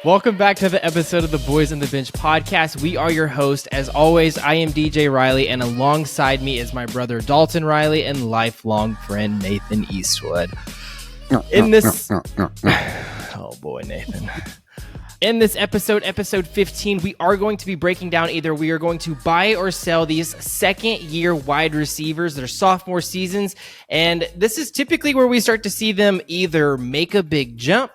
Welcome back to the episode of the Boys on the Bench podcast. We are your host. As always, I am DJ Riley, and alongside me is my brother Dalton Riley and lifelong friend Nathan Eastwood. In this, oh boy, Nathan. In this episode 15, we are going to be breaking down either we are going to buy or sell these second-year wide receivers, their sophomore seasons, and this is typically where we start to see them either make a big jump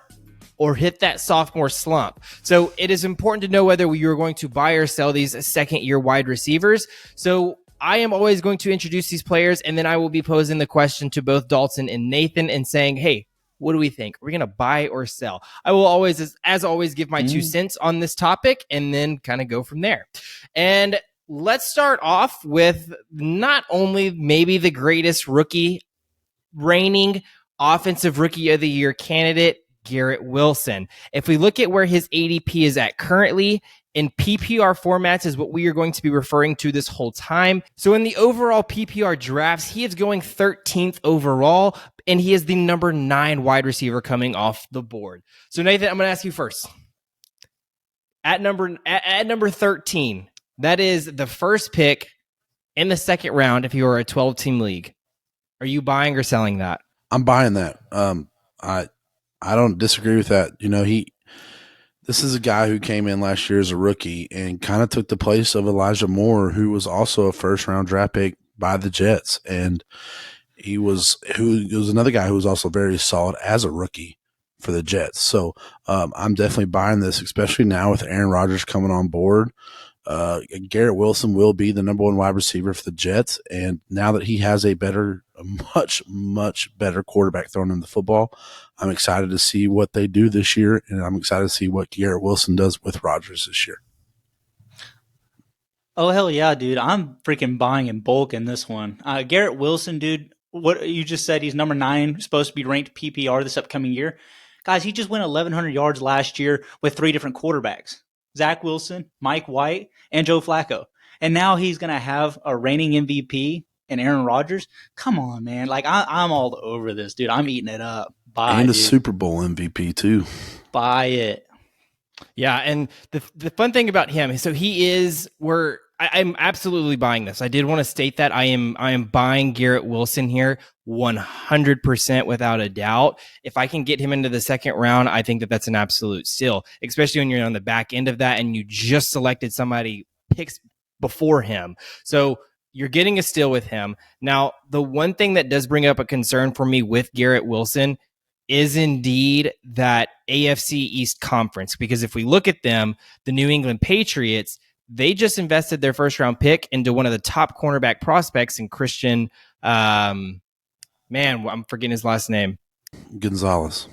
or hit that sophomore slump. So it is important to know whether you're going to buy or sell these second-year wide receivers. So I am always going to introduce these players, and then I will be posing the question to both Dalton and Nathan and saying, hey, what do we think? Are we going to buy or sell? I will always, as always, give my 2 cents on this topic and then kind of go from there. And let's start off with not only maybe the greatest reigning offensive rookie of the year candidate, Garrett Wilson. If we look at where his ADP is at currently, in PPR formats is what we are going to be referring to this whole time. So in the overall PPR drafts, he is going 13th overall, and he is the number 9 wide receiver coming off the board. So Nathan, I'm going to ask you first. At number 13, that is the first pick in the second round if you are a 12-team league. Are you buying or selling that? I'm buying that. I don't disagree with that. You know, this is a guy who came in last year as a rookie and kind of took the place of Elijah Moore, who was also a first-round draft pick by the Jets, and he was another guy who was also very solid as a rookie for the Jets. So I'm definitely buying this, especially now with Aaron Rodgers coming on board. Garrett Wilson will be the number 1 wide receiver for the Jets, and now that he has a much better quarterback throwing him the football, I'm excited to see what they do this year, and I'm excited to see what Garrett Wilson does with Rodgers this year. Oh, hell yeah, dude. I'm freaking buying in bulk in this one. Garrett Wilson, dude, what you just said, he's number 9, supposed to be ranked PPR this upcoming year. Guys, he just went 1,100 yards last year with 3 different quarterbacks. Zach Wilson, Mike White, and Joe Flacco. And now he's going to have a reigning MVP and Aaron Rodgers. Come on, man. Like, I'm all over this, dude. I'm eating it up. Buy and it, a Super Bowl MVP, too. Buy it. Yeah, and the fun thing about him, so I'm absolutely buying this. I did want to state that I am buying Garrett Wilson here 100% without a doubt. If I can get him into the second round, I think that's an absolute steal, especially when you're on the back end of that and you just selected somebody picks before him. So you're getting a steal with him. Now, the one thing that does bring up a concern for me with Garrett Wilson is indeed that AFC East Conference, because if we look at them, the New England Patriots, they just invested their first round pick into one of the top cornerback prospects in Christian, I'm forgetting his last name. Gonzalez.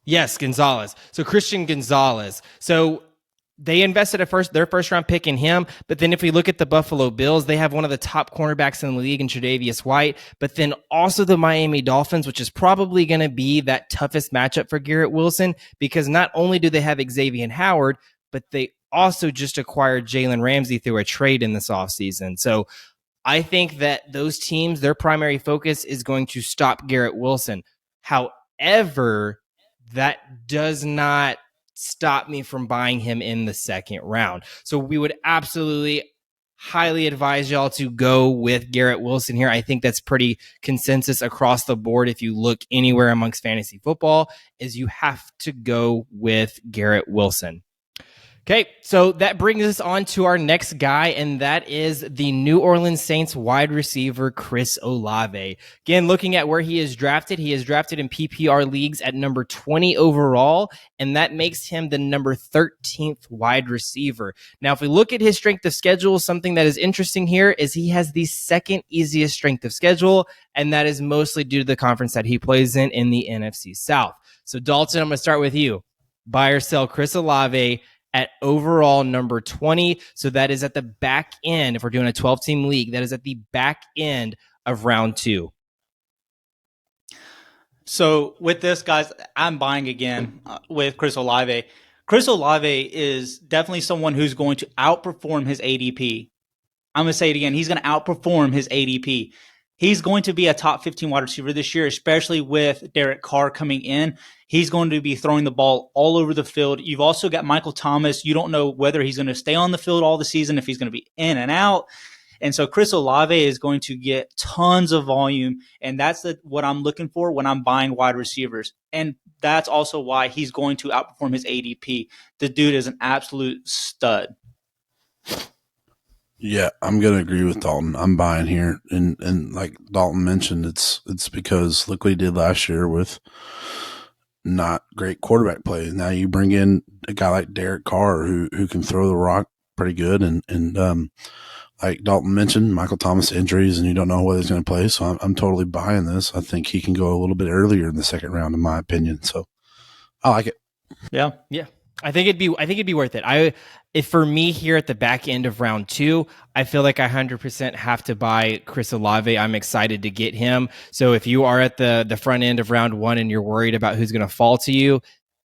Yes, Gonzalez. So Christian Gonzalez. So they invested their first round pick in him, but then if we look at the Buffalo Bills, they have one of the top cornerbacks in the league in Tre'Davious White, but then also the Miami Dolphins, which is probably going to be that toughest matchup for Garrett Wilson, because not only do they have Xavier Howard, but they also just acquired Jalen Ramsey through a trade in this offseason. So I think that those teams, their primary focus is going to stop Garrett Wilson. However, that does not stop me from buying him in the second round. So we would absolutely highly advise y'all to go with Garrett Wilson here. I think that's pretty consensus across the board. If you look anywhere amongst fantasy football, is you have to go with Garrett Wilson. Okay, so that brings us on to our next guy, and that is the New Orleans Saints wide receiver, Chris Olave. Again, looking at where he is drafted in PPR leagues at number 20 overall, and that makes him the number 13th wide receiver. Now, if we look at his strength of schedule, something that is interesting here is he has the second easiest strength of schedule, and that is mostly due to the conference that he plays in the NFC South. So, Dalton, I'm going to start with you. Buy or sell Chris Olave at overall number 20. So that is at the back end. If we're doing a 12-team league, that is at the back end of round 2. So with this, guys, I'm buying again with Chris Olave. Chris Olave is definitely someone who's going to outperform his ADP. I'm going to say it again. He's going to outperform his ADP. he's going to be a top 15 wide receiver this year, especially with Derek Carr coming in. He's going to be throwing the ball all over the field. You've also got Michael Thomas. You don't know whether he's going to stay on the field all the season, if he's going to be in and out. And so Chris Olave is going to get tons of volume, and that's what I'm looking for when I'm buying wide receivers. And that's also why he's going to outperform his ADP. The dude is an absolute stud. Yeah, I'm going to agree with Dalton. I'm buying here. And like Dalton mentioned, it's because look what he did last year with not great quarterback play. Now you bring in a guy like Derek Carr who can throw the rock pretty good. And like Dalton mentioned, Michael Thomas injuries, and you don't know whether he's going to play. So I'm totally buying this. I think he can go a little bit earlier in the second round, in my opinion. So I like it. Yeah. I think it'd be worth it. If for me here at the back end of round 2, I feel like I 100% have to buy Chris Olave. I'm excited to get him. So if you are at the front end of round 1 and you're worried about who's going to fall to you,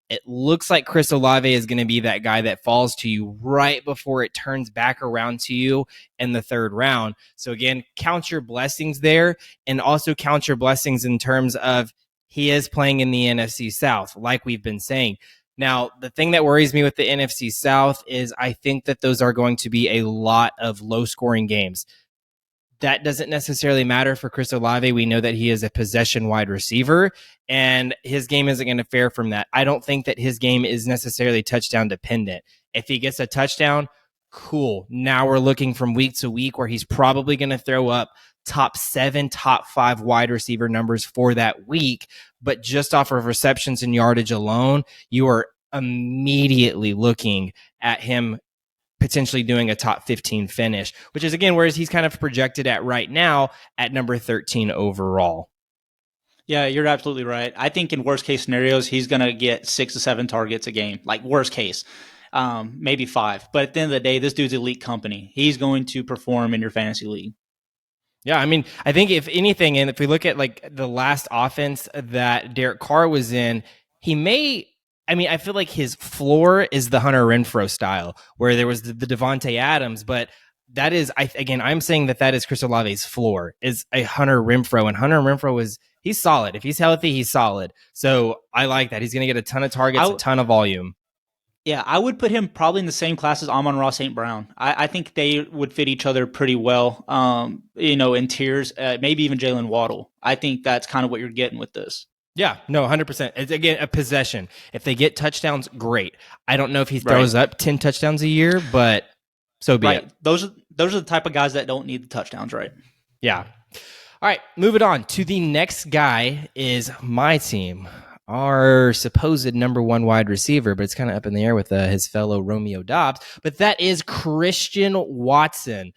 it looks like Chris Olave is going to be that guy that falls to you right before it turns back around to you in the third round. So again, count your blessings there, and also count your blessings in terms of he is playing in the NFC South, like we've been saying. Now, the thing that worries me with the NFC South is I think that those are going to be a lot of low-scoring games. That doesn't necessarily matter for Chris Olave. We know that he is a possession wide receiver, and his game isn't going to fare from that. I don't think that his game is necessarily touchdown dependent. If he gets a touchdown, cool. Now we're looking from week to week where he's probably going to throw up top 7, top 5 wide receiver numbers for that week. But just off of receptions and yardage alone, you are immediately looking at him potentially doing a top 15 finish, which is, again, whereas he's kind of projected at right now at number 13 overall. Yeah, you're absolutely right. I think in worst case scenarios, he's going to get 6 to 7 targets a game, like worst case, maybe 5. But at the end of the day, this dude's elite company. He's going to perform in your fantasy league. Yeah, I mean, I think if anything, and if we look at like the last offense that Derek Carr was in, I feel like his floor is the Hunter Renfrow style, where there was the Devontae Adams, but that is, I'm saying that is Chris Olave's floor, is a Hunter Renfrow, and Hunter Renfrow he's solid. If he's healthy, he's solid. So I like that. He's going to get a ton of targets, a ton of volume. Yeah, I would put him probably in the same class as Amon-Ra St. Brown. I think they would fit each other pretty well, in tiers, maybe even Jalen Waddle. I think that's kind of what you're getting with this. Yeah, no, 100%. It's, again, a possession. If they get touchdowns, great. I don't know if he throws up 10 touchdowns a year, but so be it. Those are the type of guys that don't need the touchdowns, right? Yeah. All right, moving on to the next guy is my team. Our supposed number 1 wide receiver, but it's kind of up in the air with his fellow Romeo Doubs. But that is Christian Watson,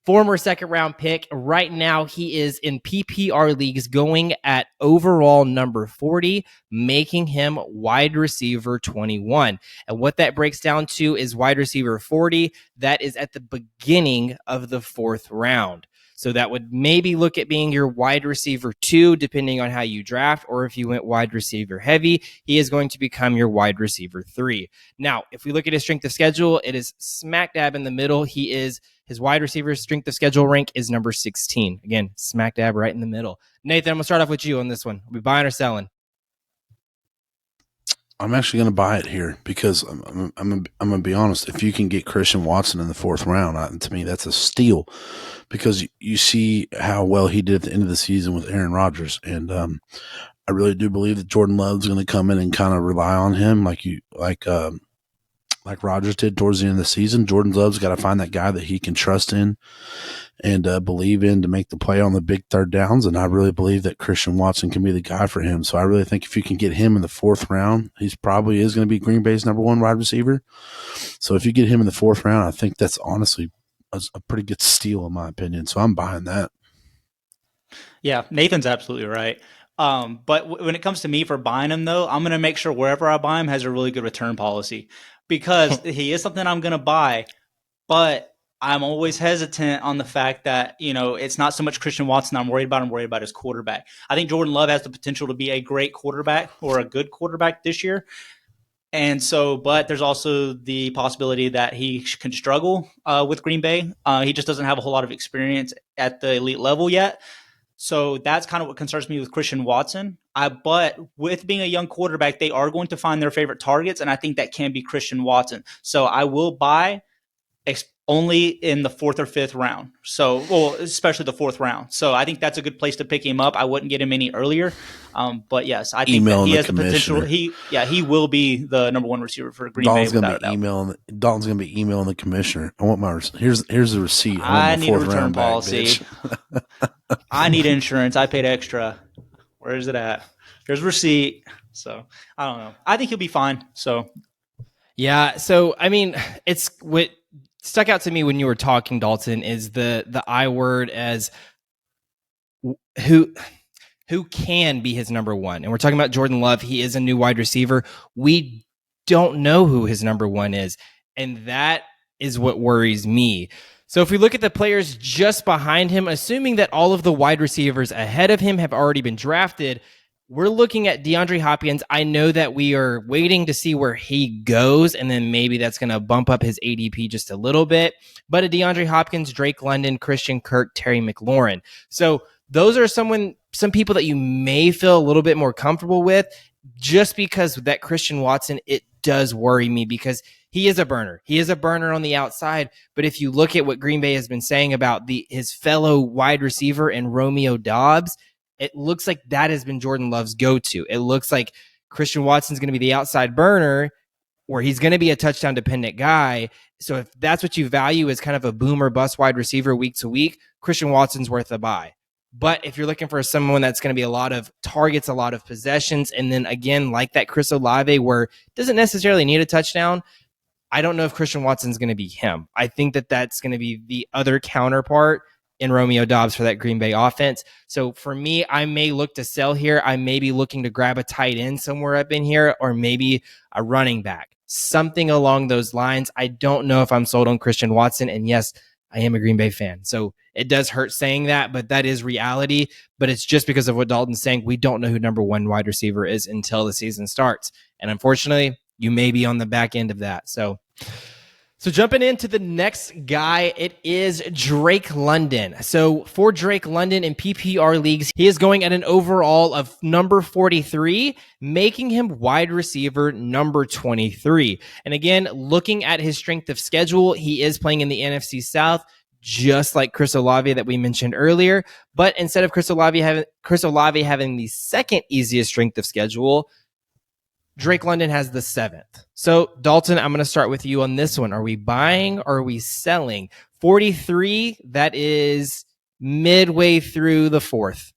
former second-round pick. Right now, he is in PPR leagues going at overall number 40, making him wide receiver 21. And what that breaks down to is wide receiver 40. That is at the beginning of the 4th round. So that would maybe look at being your wide receiver 2, depending on how you draft, or if you went wide receiver heavy, he is going to become your wide receiver 3. Now, if we look at his strength of schedule, it is smack dab in the middle. His wide receiver strength of schedule rank is number 16. Again, smack dab right in the middle. Nathan, I'm going to start off with you on this one. Are we buying or selling? I'm actually going to buy it here because I'm going to be honest. If you can get Christian Watson in the 4th round, to me, that's a steal because you see how well he did at the end of the season with Aaron Rodgers. And I really do believe that Jordan Love's going to come in and kind of rely on him like Rodgers did towards the end of the season. Jordan Love's got to find that guy that he can trust in and believe in to make the play on the big third downs. And I really believe that Christian Watson can be the guy for him. So I really think if you can get him in the 4th round, he's probably is going to be Green Bay's number 1 wide receiver. So if you get him in the 4th round, I think that's honestly a pretty good steal in my opinion. So I'm buying that. Yeah, Nathan's absolutely right. But when it comes to me for buying him, though, I'm going to make sure wherever I buy him has a really good return policy because he is something I'm going to buy, but I'm always hesitant on the fact that, it's not so much Christian Watson I'm worried about. I'm worried about his quarterback. I think Jordan Love has the potential to be a great quarterback or a good quarterback this year. And so, but there's also the possibility that he can struggle with Green Bay. He just doesn't have a whole lot of experience at the elite level yet. So that's kind of what concerns me with Christian Watson. But with being a young quarterback, they are going to find their favorite targets, and I think that can be Christian Watson. So I will buy only in the 4th or 5th round. So, well, especially the 4th round. So I think that's a good place to pick him up. I wouldn't get him any earlier. But yes, I think that he has the potential. He will be the number 1 receiver for Green Bay. Dalton's going to be emailing the commissioner. I want my here's the receipt. I need a return policy. I need insurance. I paid extra. Where is it at? Here's receipt. So I don't know. I think he'll be fine. So yeah. So I mean, it's what stuck out to me when you were talking, Dalton, is the I word as who can be his number 1. And we're talking about Jordan Love. He is a new wide receiver. We don't know who his number 1 is. And that is what worries me. So if we look at the players just behind him, assuming that all of the wide receivers ahead of him have already been drafted, we're looking at DeAndre Hopkins. I know that we are waiting to see where he goes, and then maybe that's going to bump up his ADP just a little bit. But a DeAndre Hopkins, Drake London, Christian Kirk, Terry McLaurin. So those are some people that you may feel a little bit more comfortable with, just because that Christian Watson, it does worry me because he is a burner. He is a burner on the outside. But if you look at what Green Bay has been saying about his fellow wide receiver and Romeo Doubs, it looks like that has been Jordan Love's go-to. It looks like Christian Watson's going to be the outside burner, or he's going to be a touchdown-dependent guy. So if that's what you value as kind of a boom or bust wide receiver week to week, Christian Watson's worth a buy. But if you're looking for someone that's going to be a lot of targets, a lot of possessions, and then again, like that Chris Olave, where it doesn't necessarily need a touchdown, I don't know if Christian Watson's going to be him. I think that that's going to be the other counterpart in Romeo Doubs for that Green Bay offense. So for me, I may look to sell here. I may be looking to grab a tight end somewhere up in here, or maybe a running back, something along those lines. I don't know if I'm sold on Christian Watson. And yes, I am a Green Bay fan. So it does hurt saying that, but that is reality. But it's just because of what Dalton's saying. We don't know who number 1 wide receiver is until the season starts. And unfortunately, you may be on the back end of that. So jumping into the next guy, it is Drake London. So for Drake London in PPR leagues, he is going at an overall of number 43, making him wide receiver number 23. And again, looking at his strength of schedule, he is playing in the NFC South, just like Chris Olave that we mentioned earlier. But instead of Chris Olave having the second easiest strength of schedule, Drake London has the 7th. So, Dalton, I'm going to start with you on this one. Are we buying or are we selling? 43, that is midway through the 4th.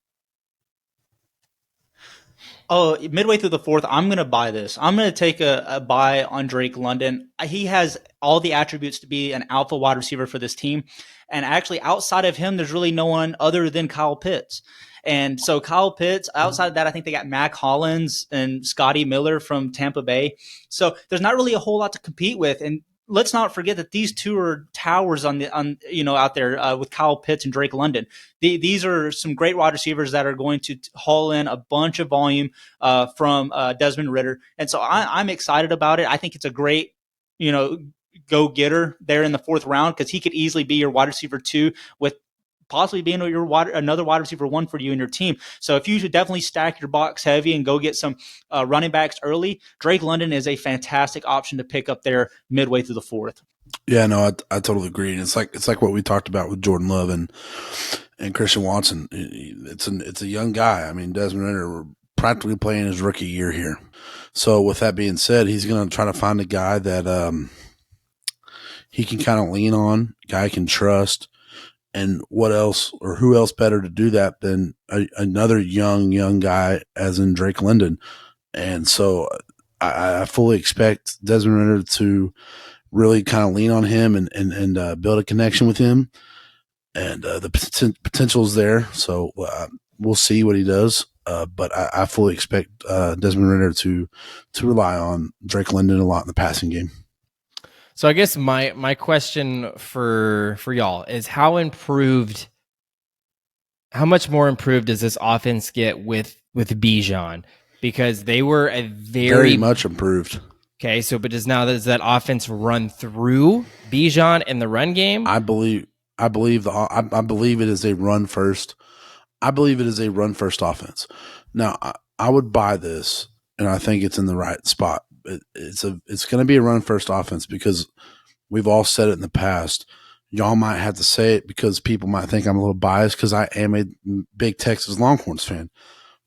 Oh, midway through the 4th, I'm going to buy this. I'm going to take a buy on Drake London. He has all the attributes to be an alpha wide receiver for this team. And actually, outside of him, there's really no one other than Kyle Pitts. And so Kyle Pitts, outside of that, I think they got Mac Hollins and Scotty Miller from Tampa Bay. So there's not really a whole lot to compete with. And let's not forget that these two are towers out there with Kyle Pitts and Drake London. These are some great wide receivers that are going to haul in a bunch of volume from Desmond Ridder. And so I'm excited about it. I think it's a great, go-getter there in the 4th round, because he could easily be your wide receiver 2 with possibly being another wide receiver 1 for you and your team. So if you should definitely stack your box heavy and go get some running backs early, Drake London is a fantastic option to pick up there midway through the 4th. Yeah, no, I totally agree. And it's like what we talked about with Jordan Love and Christian Watson. It's a young guy. I mean, Desmond Ridder practically playing his rookie year here. So with that being said, he's going to try to find a guy that he can kind of lean on, guy can trust. And what else, or who else better to do that than another young guy, as in Drake London? And so I fully expect Desmond Ridder to really kind of lean on him and build a connection with him. And the potential is there. So we'll see what he does. But I fully expect Desmond Ridder to rely on Drake London a lot in the passing game. So I guess my question for y'all is how much more improved does this offense get with Bijan? Because they were a very much improved. Okay, so but does that offense run through Bijan in the run game? I believe it is a run first I believe it is a run first offense. Now, I would buy this, and I think it's in the right spot. It's going to be a run first offense because we've all said it in the past. Y'all might have to say it because people might think I'm a little biased because I am a big Texas Longhorns fan.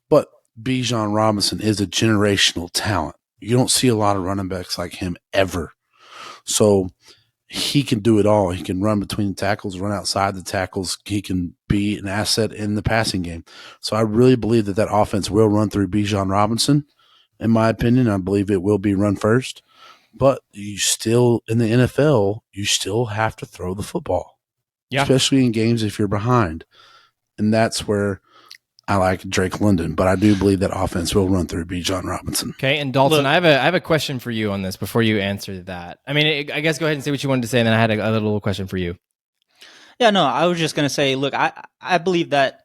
But Bijan Robinson is a generational talent. You don't see a lot of running backs like him ever. So he can do it all. He can run between the tackles, run outside the tackles. He can be an asset in the passing game. So I really believe that offense will run through Bijan Robinson. In my opinion, I believe it will be run first. But you still, in the NFL, you still have to throw the football. Yeah. Especially in games if you're behind. And that's where I like Drake London, but I do believe that offense will run through Bijan Robinson. Okay, and Dalton, I have a question for you on this before you answer that. I mean, I guess go ahead and say what you wanted to say, and then I had a little question for you. Yeah, no, I was just going to say, look, I believe that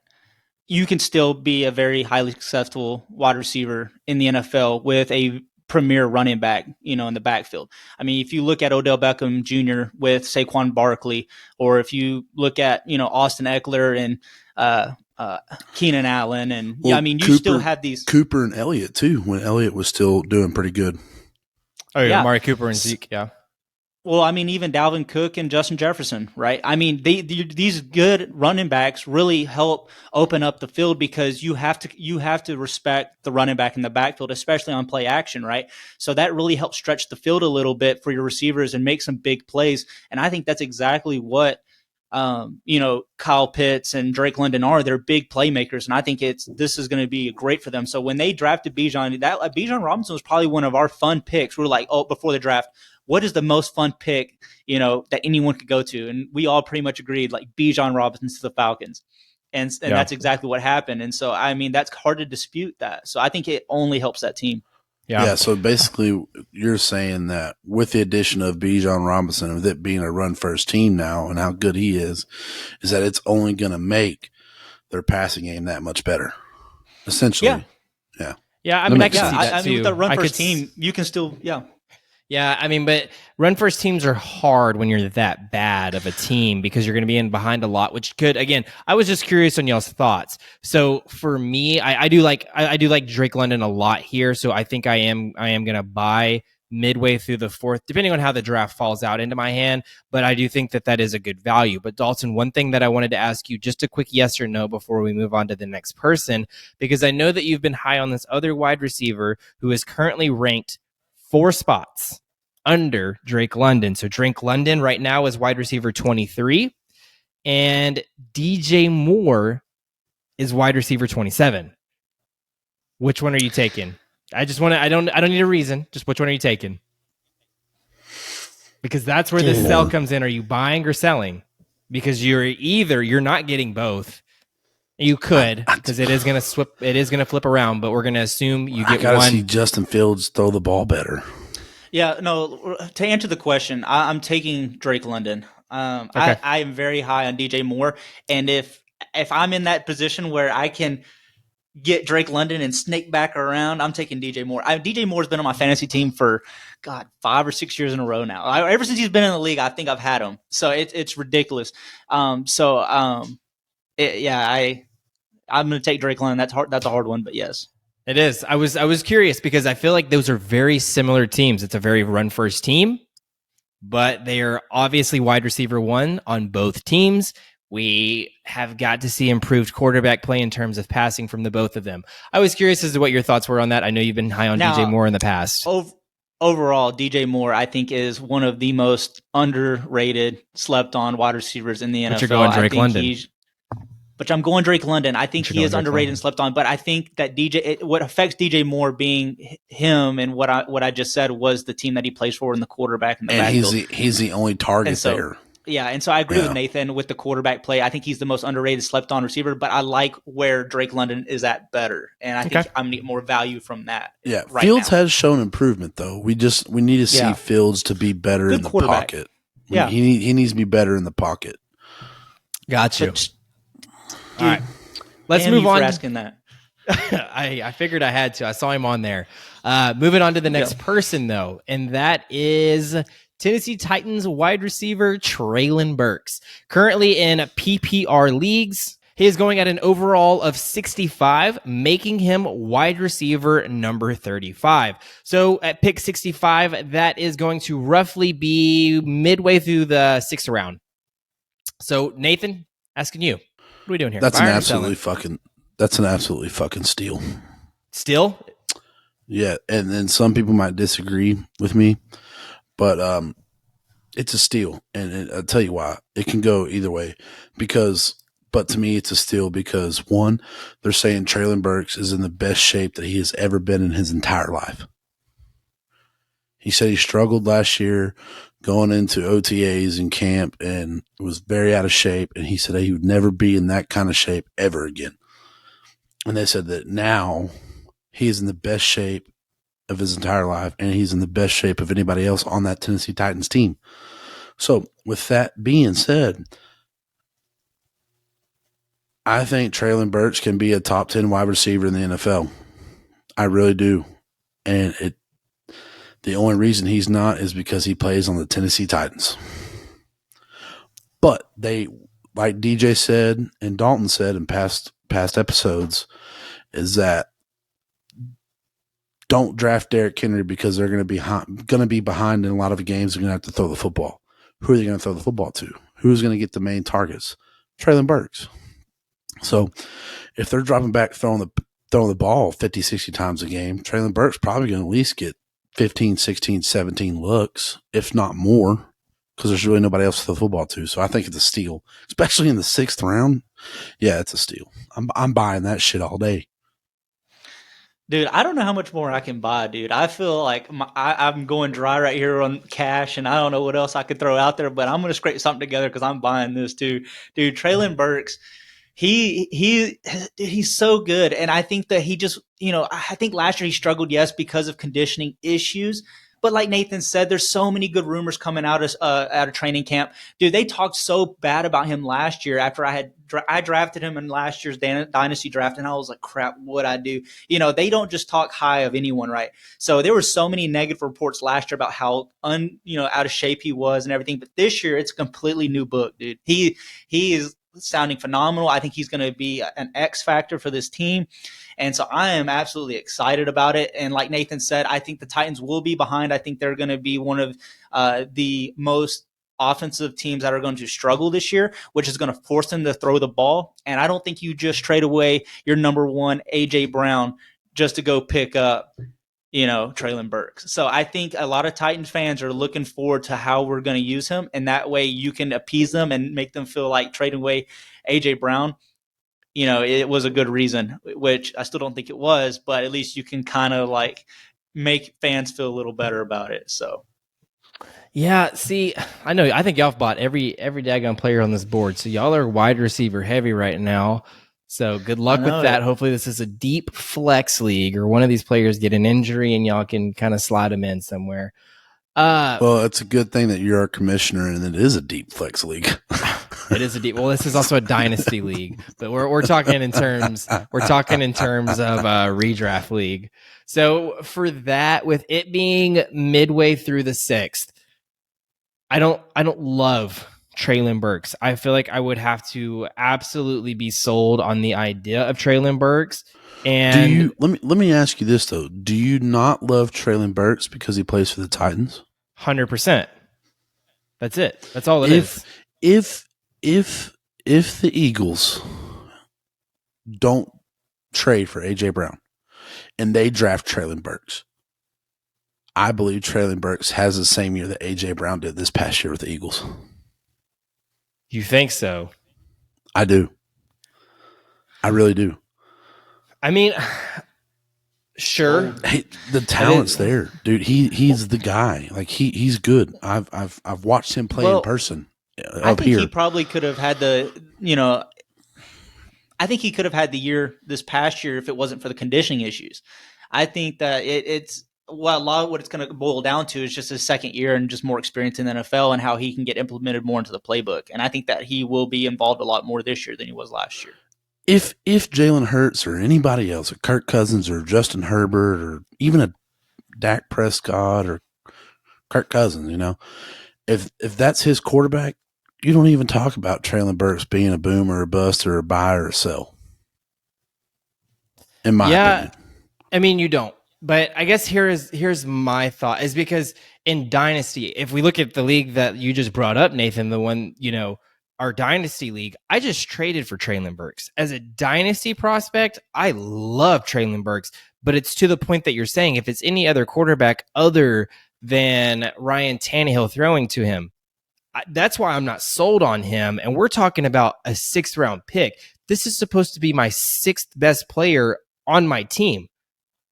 you can still be a very highly successful wide receiver in the NFL with a premier running back, in the backfield. I mean, if you look at Odell Beckham Jr. with Saquon Barkley, or if you look at, Austin Eckler and Keenan Allen, and you still have these Cooper and Elliott too, when Elliott was still doing pretty good. Oh yeah, Amari Cooper and Zeke, yeah. Well, I mean, even Dalvin Cook and Justin Jefferson, right? I mean, these good running backs really help open up the field because you have to respect the running back in the backfield, especially on play action, right? So that really helps stretch the field a little bit for your receivers and make some big plays. And I think that's exactly what Kyle Pitts and Drake London are. They're big playmakers, and I think this is going to be great for them. So when they drafted Bijan, Bijan Robinson was probably one of our fun picks. We were like, before the draft, what is the most fun pick, that anyone could go to? And we all pretty much agreed, like Bijan Robinson to the Falcons. And that's exactly what happened. And so, I mean, that's hard to dispute that. So I think it only helps that team. Yeah. So basically you're saying that with the addition of Bijan Robinson, with it being a run first team now and how good he is that it's only going to make their passing game that much better. Essentially. Yeah. Yeah. I mean, I can see that too. With the run first team, you can still, Yeah, I mean, but run first teams are hard when you're that bad of a team because you're going to be in behind a lot, which could, again, I was just curious on y'all's thoughts. So for me, I do like Drake London a lot here. So I think I am going to buy midway through the fourth, depending on how the draft falls out into my hand. But I do think that is a good value. But Dalton, one thing that I wanted to ask you, just a quick yes or no before we move on to the next person, because I know that you've been high on this other wide receiver who is currently ranked 4 spots under Drake London. So Drake London right now is wide receiver 23, and DJ Moore is wide receiver 27. Which one are you taking? I don't need a reason. Just which one are you taking? Because that's where the sell comes in. Are you buying or selling? Because you're not getting both. You could, because it is going to flip around, but we're going to assume you get one. I got to see Justin Fields throw the ball better. Yeah, no, to answer the question, I'm taking Drake London. Okay. I am very high on DJ Moore. And if I'm in that position where I can get Drake London and snake back around, I'm taking DJ Moore. DJ Moore's been on my fantasy team for, 5 or 6 years in a row now. Ever since he's been in the league, I think I've had him. So it's ridiculous. I'm going to take Drake London. That's hard. That's a hard one, but yes. It is. I was curious because I feel like those are very similar teams. It's a very run first team, but they are obviously wide receiver 1 on both teams. We have got to see improved quarterback play in terms of passing from the both of them. I was curious as to what your thoughts were on that. I know you've been high on DJ Moore in the past. Overall, DJ Moore, I think, is one of the most underrated, slept on wide receivers in the NFL. But you're going Drake London. But I'm going Drake London. I think he is underrated and slept on. But I think that what affects DJ Moore being him and what I just said was the team that he plays for in the quarterback in the backfield. And he's the only target there. Yeah, and so I agree with Nathan with the quarterback play. I think he's the most underrated, slept on receiver. But I like where Drake London is at better, and I think I'm getting more value from that. Yeah, Fields has shown improvement though. We need to see Fields to be better in the pocket. Yeah, he needs to be better in the pocket. Got you. All right, let's move on. For asking that. I figured I had to. I saw him on there. Moving on to the next person, though, and that is Tennessee Titans wide receiver Treylon Burks. Currently in PPR leagues, He is going at an overall of 65, making him wide receiver number 35. So at pick 65, that is going to roughly be midway through the 6th round. So Nathan, asking you, what are we doing here? That's an Buying or absolutely selling? fucking steal. Still? Yeah, and then some people might disagree with me, but it's a steal, and I'll tell you why. It can go either way, but to me, it's a steal because one, they're saying Treylon Burks is in the best shape that he has ever been in his entire life. He said he struggled last year going into OTAs and camp and was very out of shape, and he said he would never be in that kind of shape ever again. And they said that now he is in the best shape of his entire life, and he's in the best shape of anybody else on that Tennessee Titans team. So with that being said, I think Treylon Burks can be a top 10 wide receiver in the NFL. I really do. And the only reason he's not is because he plays on the Tennessee Titans. But they, like DJ said and Dalton said in past episodes, is that don't draft Derrick Henry because they're going to be behind in a lot of games. They're going to have to throw the football. Who are they going to throw the football to? Who's going to get the main targets? Treylon Burks. So if they're dropping back throwing the ball 50, 60 times a game, Treylon Burks probably going to at least get 15, 16, 17 looks, if not more, because there's really nobody else to throw the football to. So I think it's a steal, especially in the 6th round. Yeah, it's a steal. I'm buying that shit all day. Dude, I don't know how much more I can buy, dude. I feel like I'm going dry right here on cash, and I don't know what else I could throw out there, but I'm going to scrape something together because I'm buying this too. Dude, Treylon Burks, he's so good. And I think that he just, I think last year he struggled, yes, because of conditioning issues. But like Nathan said, there's so many good rumors coming out of training camp. Dude, they talked so bad about him last year after I drafted him in last year's dynasty draft, and I was like, crap, what'd I do? They don't just talk high of anyone, right? So there were so many negative reports last year about how out of shape he was and everything. But this year, it's a completely new book, dude. He is sounding phenomenal. I think he's going to be an X factor for this team. And so I am absolutely excited about it. And like Nathan said, I think the Titans will be behind. I think they're going to be one of the most offensive teams that are going to struggle this year, which is going to force them to throw the ball. And I don't think you just trade away your number one, A.J. Brown, just to go pick up, Treylon Burks. So I think a lot of Titans fans are looking forward to how we're going to use him. And that way you can appease them and make them feel like trading away A.J. Brown, it was a good reason, which I still don't think it was, but at least you can kind of like make fans feel a little better about it. So. Yeah, see, I think y'all have bought every daggone player on this board. So y'all are wide receiver heavy right now. So good luck with that. Hopefully this is a deep flex league or one of these players get an injury and y'all can kind of slide them in somewhere. Well, it's a good thing that you're our commissioner and it is a deep flex league. It is a deep. Well, this is also a dynasty league, but we're talking in terms of redraft league. So for that, with it being midway through the 6th, I don't love Treylon Burks. I feel like I would have to absolutely be sold on the idea of Treylon Burks. And let me ask you this though: do you not love Treylon Burks because he plays for the Titans? 100%. That's it. That's all it is. If the Eagles don't trade for A.J. Brown and they draft Treylon Burks, I believe Treylon Burks has the same year that A.J. Brown did this past year with the Eagles. You think so? I do. I really do. I mean, sure. Hey, the talent's there, dude. He's the guy. Like he's good. I've watched him play in person. I think he probably could have had I think he could have had the year this past year if it wasn't for the conditioning issues. I think that it's a lot of what it's going to boil down to is just his second year and just more experience in the NFL and how he can get implemented more into the playbook. And I think that he will be involved a lot more this year than he was last year. If Jalen Hurts or anybody else, or Kirk Cousins or Justin Herbert or even a Dak Prescott or Kirk Cousins, if that's his quarterback, you don't even talk about Treylon Burks being a boom or a bust or a buy or a sell. In my opinion. I mean, you don't. But I guess here's my thought is because in Dynasty, if we look at the league that you just brought up, Nathan, the one, our Dynasty league, I just traded for Treylon Burks. As a Dynasty prospect, I love Treylon Burks, but it's to the point that you're saying if it's any other quarterback other than Ryan Tannehill throwing to him, that's why I'm not sold on him. And we're talking about a 6th round pick. This is supposed to be my 6th best player on my team.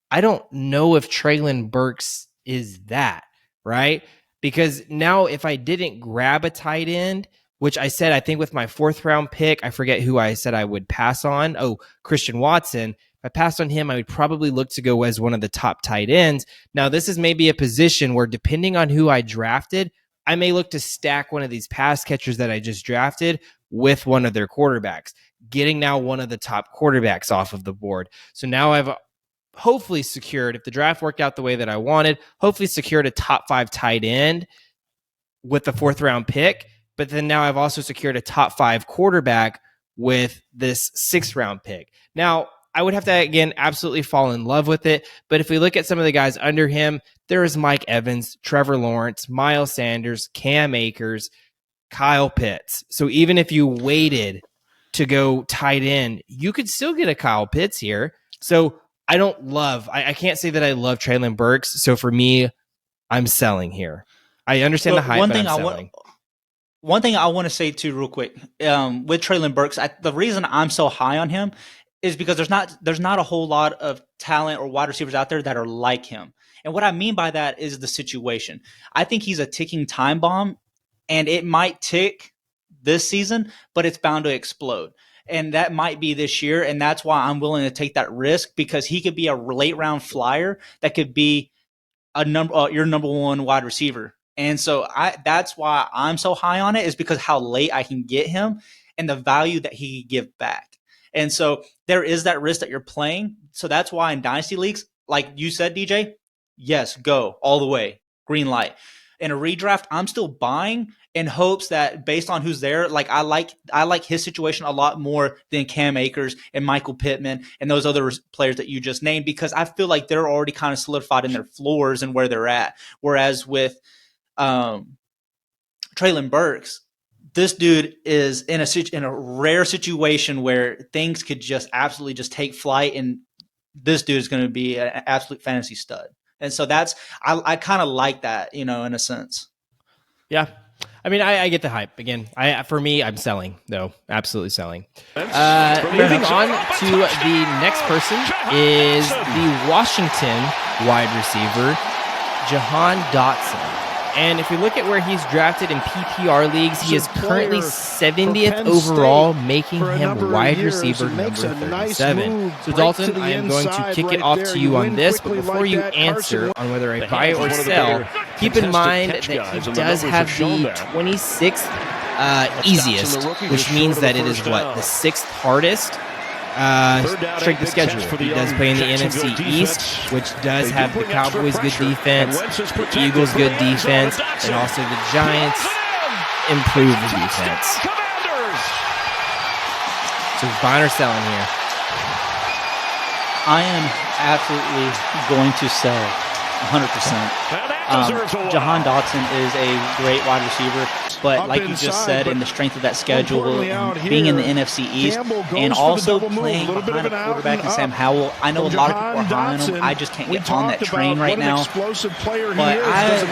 I don't know if Treylon Burks is that, right? Because now if I didn't grab a tight end, which I said, I think with my 4th round pick, I forget who I said I would pass on. Oh, Christian Watson. If I passed on him, I would probably look to go as one of the top tight ends. Now, this is maybe a position where depending on who I drafted, I may look to stack one of these pass catchers that I just drafted with one of their quarterbacks, getting now one of the top quarterbacks off of the board. So now I've hopefully secured, if the draft worked out the way that I wanted, hopefully secured a top 5 tight end with the 4th round pick. But then now I've also secured a top 5 quarterback with this 6th round pick. Now, I would have to, again, absolutely fall in love with it. But if we look at some of the guys under him, there is Mike Evans, Trevor Lawrence, Miles Sanders, Cam Akers, Kyle Pitts. So even if you waited to go tight end, you could still get a Kyle Pitts here. So I can't say that I love Treylon Burks. So for me, I'm selling here. I understand the hype, but I'm selling. One thing I want to say too, real quick, with Treylon Burks, the reason I'm so high on him is because there's not a whole lot of talent or wide receivers out there that are like him. And what I mean by that is the situation. I think he's a ticking time bomb, and it might tick this season, but it's bound to explode. And that might be this year, and that's why I'm willing to take that risk, because he could be a late round flyer that could be your number 1 wide receiver. And so that's why I'm so high on it, is because how late I can get him and the value that he can give back. And so there is that risk that you're playing. So that's why in Dynasty Leagues, like you said, DJ, yes, go all the way, green light. In a redraft, I'm still buying in hopes that based on who's there, like I like his situation a lot more than Cam Akers and Michael Pittman and those other players that you just named, because I feel like they're already kind of solidified in their floors and where they're at. Whereas with Treylon Burks, this dude is in a rare situation where things could just absolutely just take flight, and this dude is going to be an absolute fantasy stud. And so I kind of like that, in a sense. Yeah. I mean, I get the hype. Again, for me, I'm selling, though. Absolutely selling. Moving on to the next person is the Washington wide receiver, Jahan Dotson. And if we look at where he's drafted in PPR leagues, he is currently 70th overall, making him wide receiver number 37. So Dalton, I am going to kick it off to you on this, but before you answer on whether I buy or sell, keep in mind that he does have the 26th easiest, which means that it is the 6th hardest strength of schedule. He does play in the NFC East, which does have the Cowboys' good defense, the Eagles' good defense, and also the Giants' improved defense. So buying or selling here? I am absolutely going to sell 100%. Jahan Dotson is a great wide receiver, but like you just said, in the strength of that schedule, being in the NFC East, and also playing behind a quarterback in Sam Howell, I know a lot of people are high on him. I just can't get on that train right now. But I have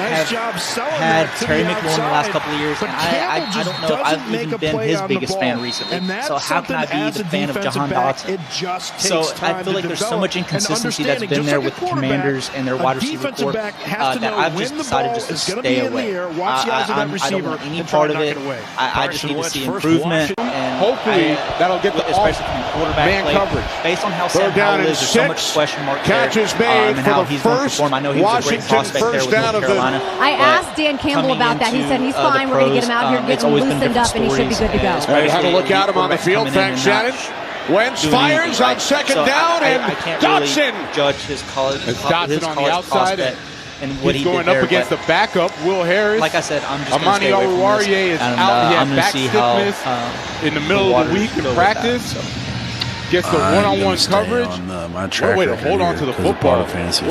had Terry McLaurin the last couple of years, and I don't know if I've even been his biggest fan recently. So how can I be the fan of Jahan Dotson? So I feel like there's so much inconsistency that's been there with the Commanders and their wide receiver corps that I've just decided just to stay away. I don't want any part of it. I just need to see improvement, and hopefully that'll get the especially from quarterback play. coverage. Based on how Sam Howell is, there's so much question mark there, and how he's going to perform. I know he was a great prospect there with North Carolina. I asked Dan Campbell about that. He said he's fine. We're going to get him out here, get him loosened up, and he should be good to go. Have a look at him on the field. Thanks, Shannon. Wentz fires on second down, and I can't Dotson. really judge his college Dotson on the outside. and what He's he going did there, up against the backup, Will Harris. like I said, I'm just Amani Oruwariye is out. He had back stiffness in the middle of the week in practice. Gets the one-on-one coverage. On, my track Way to hold on to the football. Will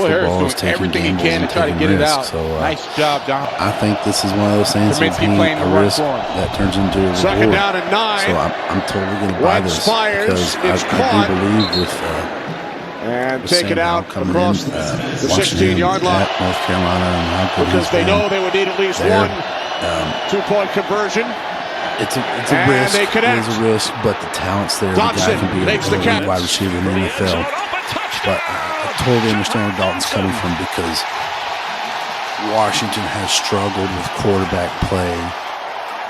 Harris doing everything he can to try to get it out. So, nice job, Don. I think this is one of those things that a risk that turns into a reward. Second down and 9. So I'm totally going to buy this because I do believe with and with take it out coming across in, the Washington 16-yard line. at North Carolina and how good Because he's they been know they would need at least there. one 2-point conversion. It's a And risk. they It connect. is a risk, but the talent's there. The Dotson guy can be makes the a catch. wide receiver in the NFL. But I totally understand where Dalton's coming from because Washington has struggled with quarterback play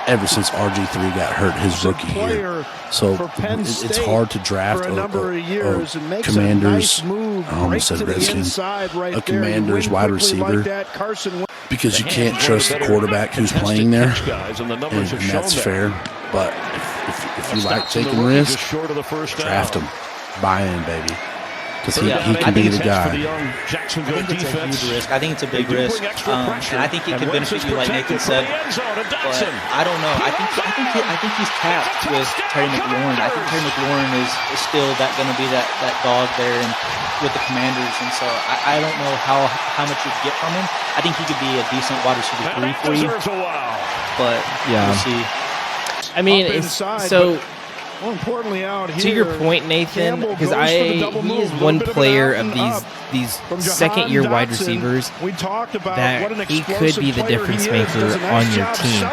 ever since RG3 got hurt his rookie year. So it's hard to draft a Commanders, I almost said Redskins, a Commanders wide receiver because you can't trust the quarterback who's playing there, and that's fair. But if you like taking risks, draft him, buy in, baby. Because he can be the guy. I think it's a huge risk. I think it's a big risk, and I think it could benefit you, like Nathan said. But I don't know. I think he's capped with Terry McLaurin. I think Terry McLaurin is still going to be that dog there and with the Commanders, and so I don't know how much you get from him. I think he could be a decent wide receiver 3 for you, but we'll see. I mean, so. More importantly, out here, to your point, Nathan, because he is one player of these second-year wide receivers that he could be the difference maker on your team.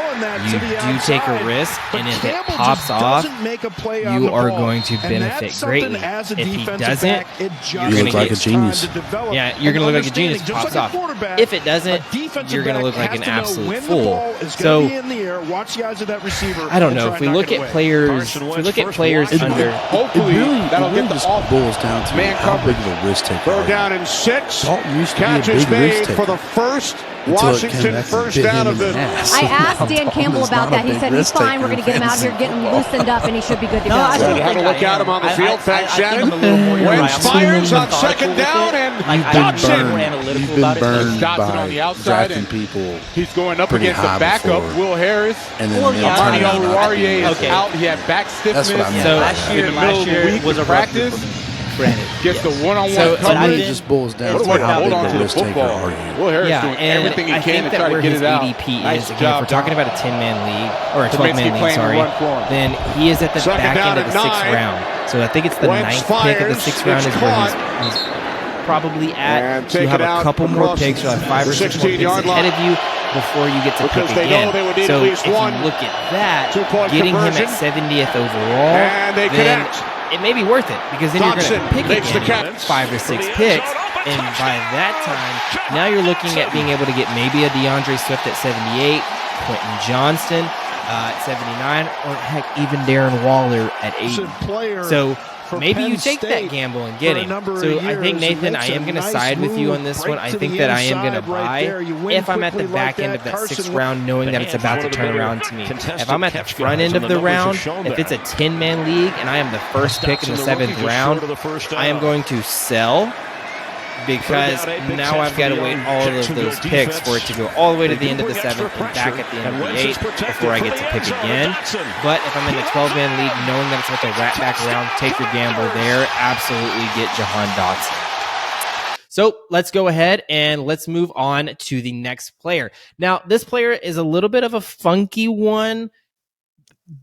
You do take a risk, and if it pops off, you are going to benefit greatly. If he doesn't, you look like a genius. Yeah, you're going to look like a genius if it pops off. If it doesn't, you're going to look like an absolute fool. So, I don't know. If we look at players, under, hopefully that'll get the just boils down to how big of a risk taker. Third down and 6. Dalton used to Catches be a big risk made taker for the first until Washington first down of the. I asked Dan Campbell about that. He said he's fine. We're going to get him out here, getting loosened up, and he should be good to go. You had to look at him on the field. Thanks, Shannon. Wentz fires on second down, and Dotson. You've been burned Dotson by on the outside, drafting people. He's going up pretty against the high backup, before. Will Harris. And then Amani turn around Oruwariye is Okay. out. He had back stiffness. That's what I mean. So last in the middle of the week was a practice. Granted, Gets the one-on-one So, It coverage. really just boils down to Hold how big on of to a the risk taker football. are you. Will Harris yeah, doing and everything he I can think to that try where to get his it out. ADP Nice is, again, job, if we're talking Don. about a 10-man league, or a Kaminsky 12-man league, playing sorry, run for him. then he is at the Second back down end of and the 6th 9. round. So I think it's the Wentz 9th pick of the fires. 6th round It's is where caught. he's probably at. And So you take have it a out couple more across picks. You'll have 5 or 6 more picks 16-yard ahead line. of you before you get to Because pick they know again. they would need So at least if one you look at that, 2-point getting conversion. him at 70th overall, And they then connect. it may be worth it because then you're going Dotson to pick makes the again catch. 5 or 6 picks. And by that time, now you're looking at being able to get maybe a DeAndre Swift at 78, Quentin Johnston at 79, or heck, even Darren Waller at 80. So maybe you take that gamble and get him. So I think, Nathan, I am going to side with you on this one. I think that I am going to buy if I'm at the back end of that 6th round, knowing that it's about to turn around to me. If I'm at the front end of the round, if it's a 10-man league and I am the first pick in the 7th round, I am going to sell, because now I've got to wait all of those picks for it to go all the way to the end of the 7th and back at the end of the 8th before I get to pick again. But if I'm in a 12-man league, knowing that it's about to rat back around, take your gamble there, absolutely get Jahan Dotson. So let's go ahead and let's move on to the next player. Now, this player is a little bit of a funky one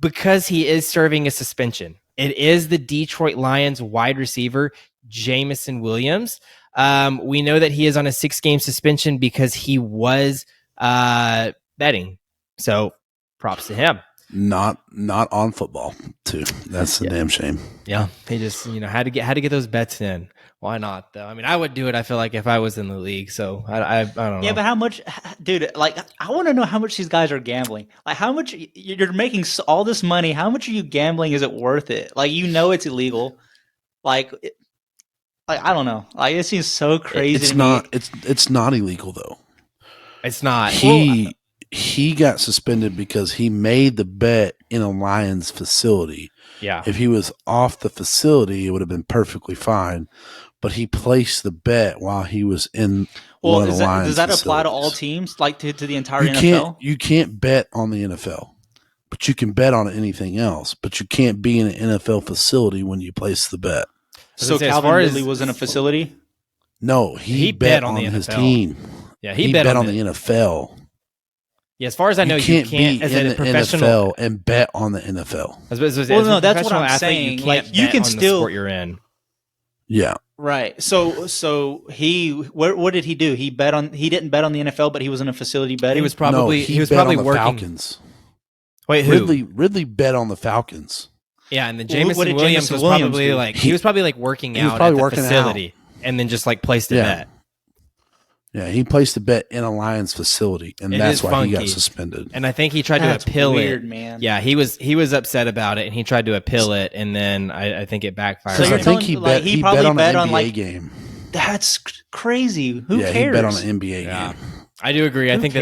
because he is serving a suspension. It is the Detroit Lions wide receiver, Jameson Williams. We know that he is on a 6-game suspension because he was betting. So props to him. Not on football too. That's a damn shame. Yeah, he just had to get those bets in. Why not though? I mean, I would do it. I feel like if I was in the league. So I don't know. Yeah, but how much, dude? Like, I want to know how much these guys are gambling. Like, how much you're making all this money? How much are you gambling? Is it worth it? Like, it's illegal. Like I don't know. Like, it seems so crazy. It's to not. me. It's not illegal though. It's not. He got suspended because he made the bet in a Lions facility. Yeah. If he was off the facility, it would have been perfectly fine. But he placed the bet while he was in Well, does that apply to all teams, like to the entire NFL? You can't bet on the NFL, but you can bet on anything else. But you can't be in an NFL facility when you place the bet. So Calvin Ridley was in a facility? No, he bet on his team. Yeah, he bet on the NFL. Yeah, as far as I know, you can't be as in the NFL and bet on the NFL. No, that's what I'm saying. You can still sport you're in. Yeah. Right. So he what did he do? He didn't bet on the NFL, but he was in a facility betting. He was probably working Falcons. Wait, who? Ridley bet on the Falcons. Yeah, and then Jameson Williams was probably working out at the facility and then just placed a bet. Yeah, he placed a bet in a Lions facility, and that's why he got suspended. And I think he tried to appeal it. Man. Yeah, he was upset about it, and he tried to appeal it, and then I think it backfired. So I think he probably bet on an NBA game. That's crazy. Who cares? He bet on an NBA game. I do agree. I think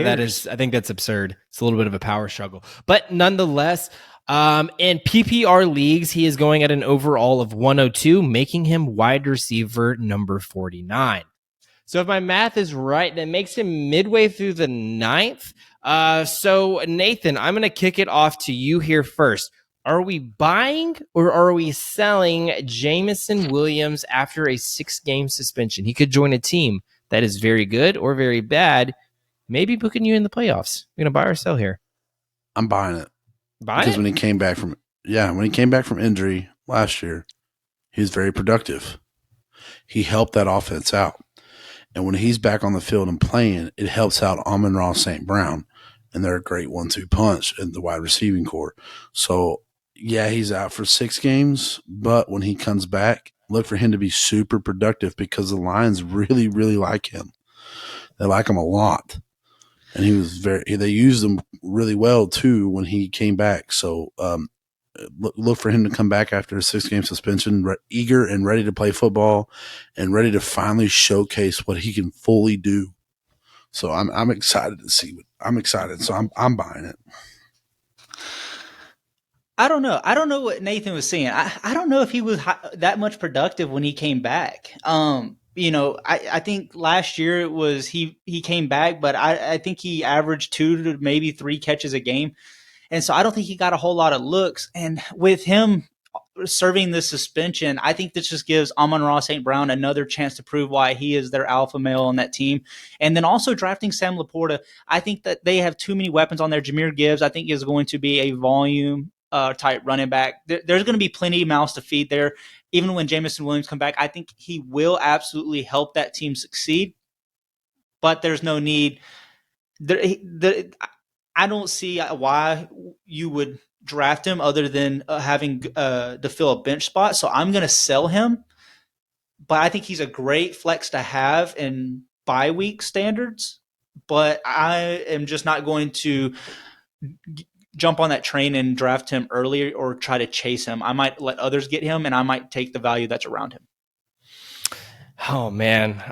that's absurd. It's a little bit of a power struggle, but nonetheless. In PPR leagues, he is going at an overall of 102, making him wide receiver number 49. So if my math is right, that makes him midway through the 9th. So Nathan, I'm going to kick it off to you here first. Are we buying or are we selling Jameson Williams after a 6-game suspension? He could join a team that is very good or very bad, maybe booking you in the playoffs. We're going to buy or sell here. I'm buying it. Because when he came back from injury last year, he was very productive. He helped that offense out. And when he's back on the field and playing, it helps out Amon-Ra St. Brown. And they're a great 1-2 punch in the wide receiving core. So, yeah, he's out for 6 games. But when he comes back, look for him to be super productive because the Lions really, really like him. They like him a lot. And they used him really well too when he came back. So look for him to come back after a 6-game suspension, eager and ready to play football and ready to finally showcase what he can fully do. So I'm excited to see I'm excited. So I'm buying it. I don't know. I don't know what Nathan was saying. I don't know if he was that much productive when he came back. I think last year it was he came back, but I think he averaged 2 to maybe 3 catches a game. And so I don't think he got a whole lot of looks. And with him serving the suspension, I think this just gives Amon-Ra St. Brown another chance to prove why he is their alpha male on that team. And then also drafting Sam Laporta, I think that they have too many weapons on there. Jahmyr Gibbs, I think, is going to be a volume type running back. There's going to be plenty of mouths to feed there. Even when Jameson Williams come back, I think he will absolutely help that team succeed. But there's no need. I don't see why you would draft him other than having to fill a bench spot. So I'm going to sell him. But I think he's a great flex to have in bye week standards. But I am just not going to jump on that train and draft him early or try to chase him. I might let others get him, and I might take the value that's around him. Oh man,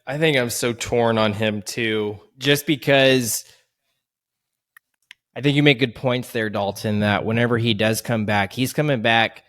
I think I'm so torn on him too, just because I think you make good points there, Dalton, that whenever he does come back, he's coming back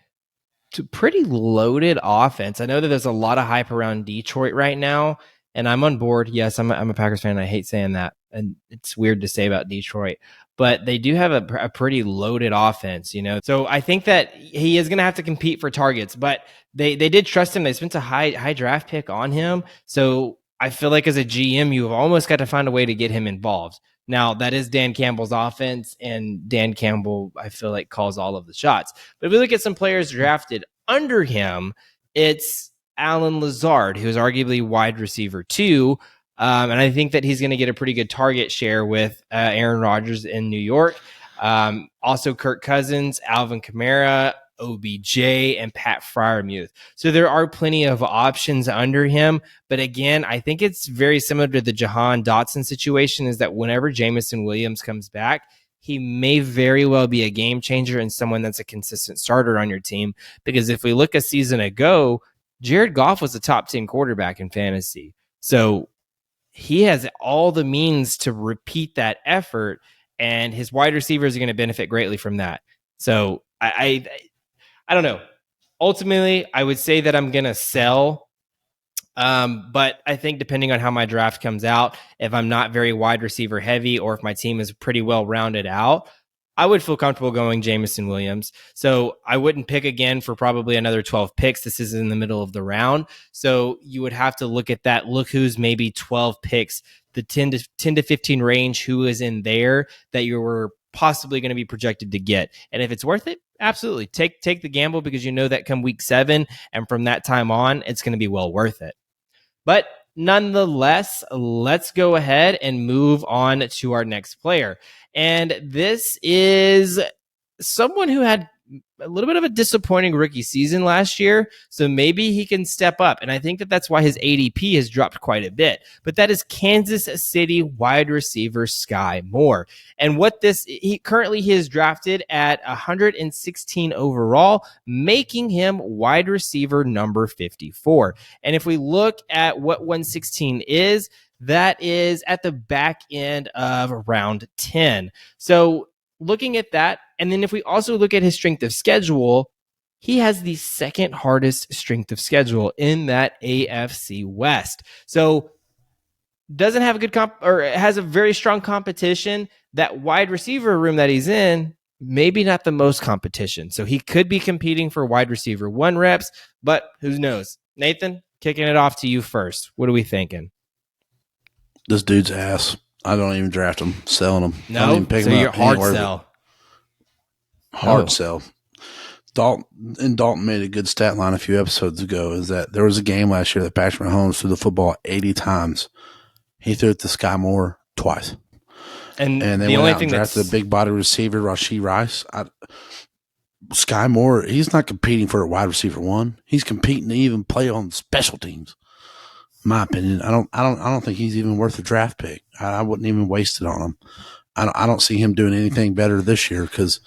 to pretty loaded offense. I know that there's a lot of hype around Detroit right now, and I'm on board. Yes, I'm a Packers fan. I hate saying that, and it's weird to say about Detroit. But they do have a pretty loaded offense, So I think that he is going to have to compete for targets. But they did trust him. They spent a high draft pick on him. So I feel like as a GM, you've almost got to find a way to get him involved. Now, that is Dan Campbell's offense, and Dan Campbell, I feel like, calls all of the shots. But if we look at some players drafted under him, it's Allen Lazard, who is arguably wide receiver 2. And I think that he's going to get a pretty good target share with Aaron Rodgers in New York. Also, Kirk Cousins, Alvin Kamara, OBJ, and Pat Freiermuth. So there are plenty of options under him. But again, I think it's very similar to the Jahan Dotson situation, is that whenever Jameson Williams comes back, he may very well be a game changer and someone that's a consistent starter on your team. Because if we look a season ago, Jared Goff was a top 10 quarterback in fantasy. So he has all the means to repeat that effort, and his wide receivers are going to benefit greatly from that. So I don't know. Ultimately, I would say that I'm going to sell But I think depending on how my draft comes out, if I'm not very wide receiver heavy or if my team is pretty well rounded out, I would feel comfortable going Jameson Williams. So I wouldn't pick again for probably another 12 picks. This is in the middle of the round. So you would have to look at that. Look who's maybe 12 picks, the 10 to 15 range, who is in there that you were possibly going to be projected to get. And if it's worth it, absolutely. Take the gamble because you know that come week 7 and from that time on, it's going to be well worth it. But nonetheless, let's go ahead and move on to our next player. And this is someone who had a little bit of a disappointing rookie season last year, so maybe he can step up. And I think that that's why his ADP has dropped quite a bit. But that is Kansas City wide receiver Skyy Moore. And what he is drafted at 116 overall, making him wide receiver number 54. And if we look at what 116 is, that is at the back end of round 10. So looking at that, and then if we also look at his strength of schedule, he has the second hardest strength of schedule in that AFC West. So doesn't have a good has a very strong competition. That wide receiver room that he's in, maybe not the most competition. So he could be competing for wide receiver 1 reps, but who knows? Nathan, kicking it off to you first. What are we thinking? This dude's ass. I don't even draft him, selling him. No, I don't even pick so him you're up. hard sell. Hard sell. Dalton made a good stat line a few episodes ago. Is that there was a game last year that Patrick Mahomes threw the football 80 times. He threw it to Skyy Moore twice. And they went out and drafted a big body receiver, Rashee Rice. Skyy Moore, he's not competing for a wide receiver 1. He's competing to even play on special teams. My opinion, I don't think he's even worth a draft pick. I wouldn't even waste it on him. I don't see him doing anything better this year because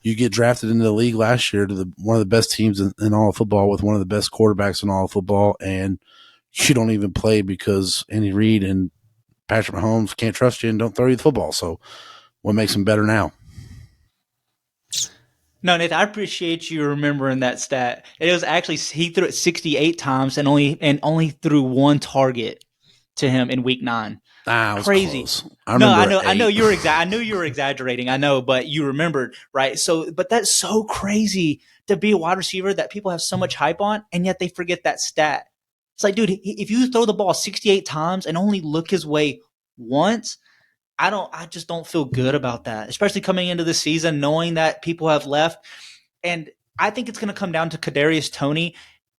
you get drafted into the league last year to one of the best teams in all of football with one of the best quarterbacks in all of football, and you don't even play because Andy Reid and Patrick Mahomes can't trust you and don't throw you the football. So what makes him better now? No, Nathan, I appreciate you remembering that stat. It was actually he threw it 68 times and only threw 1 target to him in week 9. Crazy. Close. I know you were exaggerating. I know, but you remembered, right? So, but that's so crazy to be a wide receiver that people have so much hype on, and yet they forget that stat. It's like, dude, if you throw the ball 68 times and only look his way once, I just don't feel good about that, especially coming into the season, knowing that people have left. And I think it's going to come down to Kadarius Toney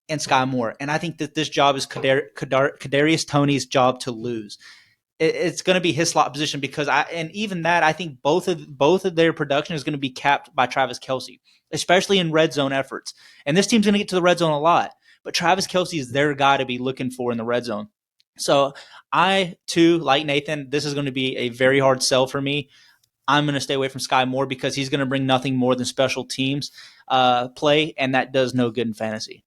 and Skyy Moore. And I think that this job is Kadarius Toney's job to lose. It's going to be his slot position because I think both of their production is going to be capped by Travis Kelce, especially in red zone efforts. And this team's going to get to the red zone a lot, but Travis Kelce is their guy to be looking for in the red zone. So I, too, like Nathan, this is going to be a very hard sell for me. I'm going to stay away from Skyy Moore because he's going to bring nothing more than special teams play, and that does no good in fantasy.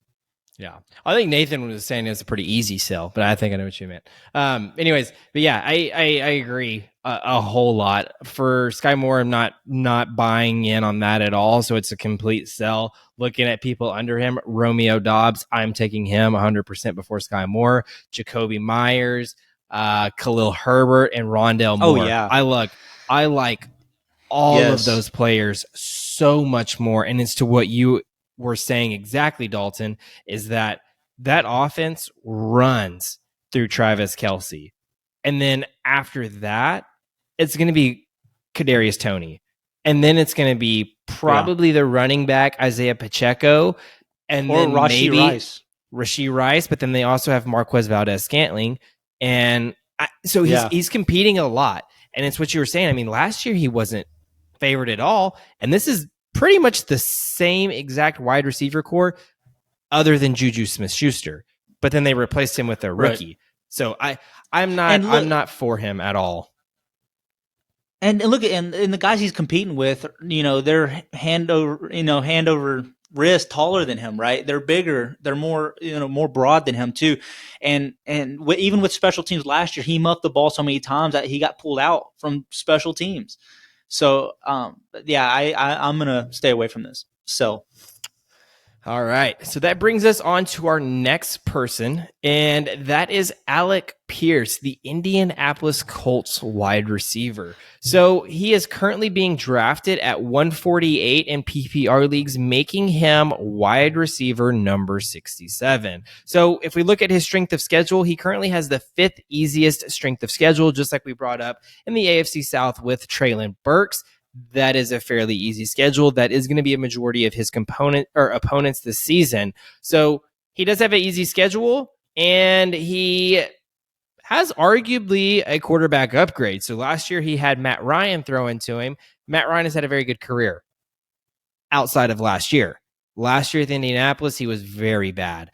Yeah. I think Nathan was saying it's a pretty easy sell, but I think I know what you meant. Anyways, but yeah, I agree a whole lot. For Skyy Moore, I'm not buying in on that at all, so it's a complete sell. Looking at people under him, Romeo Doubs, I'm taking him 100% before Skyy Moore. Jacoby Myers, Khalil Herbert, and Rondale Moore. Oh, yeah. I like all of those players so much more, and it's to what you were saying exactly, Dalton, is that offense runs through Travis Kelce. And then after that, it's going to be Kadarius Toney. And then it's going to be probably the running back, Isaiah Pacheco, and then Rashee Rice. But then they also have Marquez Valdez-Scantling. And so he's competing a lot. And it's what you were saying. I mean, last year he wasn't favored at all. And this is pretty much the same exact wide receiver core other than Juju Smith-Schuster. But then they replaced him with a rookie. Right. So I'm not for him at all. And look at and the guys he's competing with, they're hand over wrist taller than him, right? They're bigger, they're more more broad than him too. And even with special teams last year, he muffed the ball so many times that he got pulled out from special teams. So I'm gonna stay away from this. So All right. So that brings us on to our next person, and that is Alec Pierce, the Indianapolis Colts wide receiver. So he is currently being drafted at 148 in PPR leagues, making him wide receiver number 67. So if we look at his strength of schedule, he currently has the 5th easiest strength of schedule, just like we brought up in the AFC South with Treylon Burks. That is a fairly easy schedule. That is going to be a majority of his opponents this season. So he does have an easy schedule, and he has arguably a quarterback upgrade. So last year he had Matt Ryan throw into him. Matt Ryan has had a very good career outside of last year. Last year at Indianapolis, he was very bad.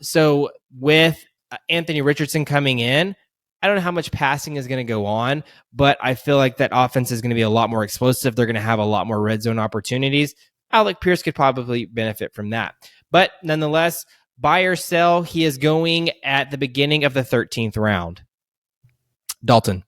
So with Anthony Richardson coming in, I don't know how much passing is going to go on, but I feel like that offense is going to be a lot more explosive. They're going to have a lot more red zone opportunities. Alec Pierce could probably benefit from that. But nonetheless, buy or sell, he is going at the beginning of the 13th round. Dalton.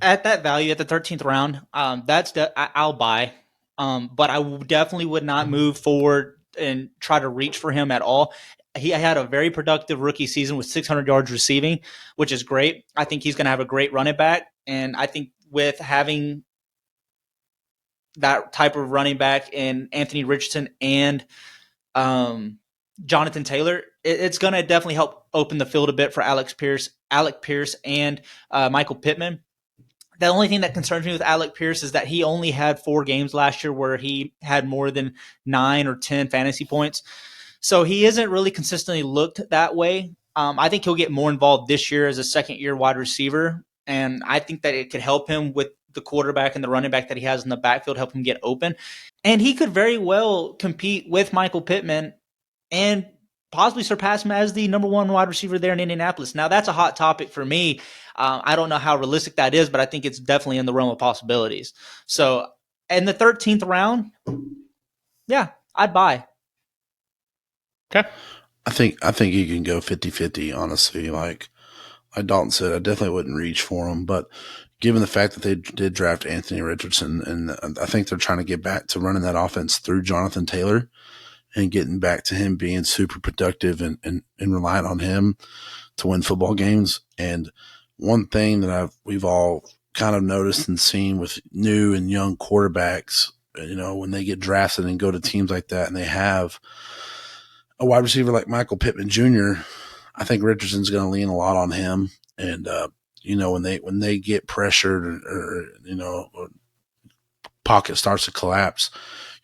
At that value, at the 13th round, I'll buy. But I definitely would not move forward and try to reach for him at all. He had a very productive rookie season with 600 yards receiving, which is great. I think he's going to have a great running back. And I think with having that type of running back in Anthony Richardson and Jonathan Taylor, it's going to definitely help open the field a bit for Alec Pierce and Michael Pittman. The only thing that concerns me with Alec Pierce is that he only had 4 games last year where he had more than 9 or 10 fantasy points. So he isn't really consistently looked that way. I think he'll get more involved this year as a second-year wide receiver, and I think that it could help him with the quarterback and the running back that he has in the backfield, help him get open. And he could very well compete with Michael Pittman and possibly surpass him as the number 1 wide receiver there in Indianapolis. Now, that's a hot topic for me. I don't know how realistic that is, but I think it's definitely in the realm of possibilities. So in the 13th round, yeah, I'd buy. Okay. I think you can go 50-50, honestly. Like Dalton said, I definitely wouldn't reach for him, but given the fact that they did draft Anthony Richardson, and I think they're trying to get back to running that offense through Jonathan Taylor and getting back to him being super productive and relying on him to win football games. And one thing that we've all kind of noticed and seen with new and young quarterbacks, when they get drafted and go to teams like that and they have a wide receiver like Michael Pittman Jr., I think Richardson's going to lean a lot on him. And, when they get pressured or pocket starts to collapse,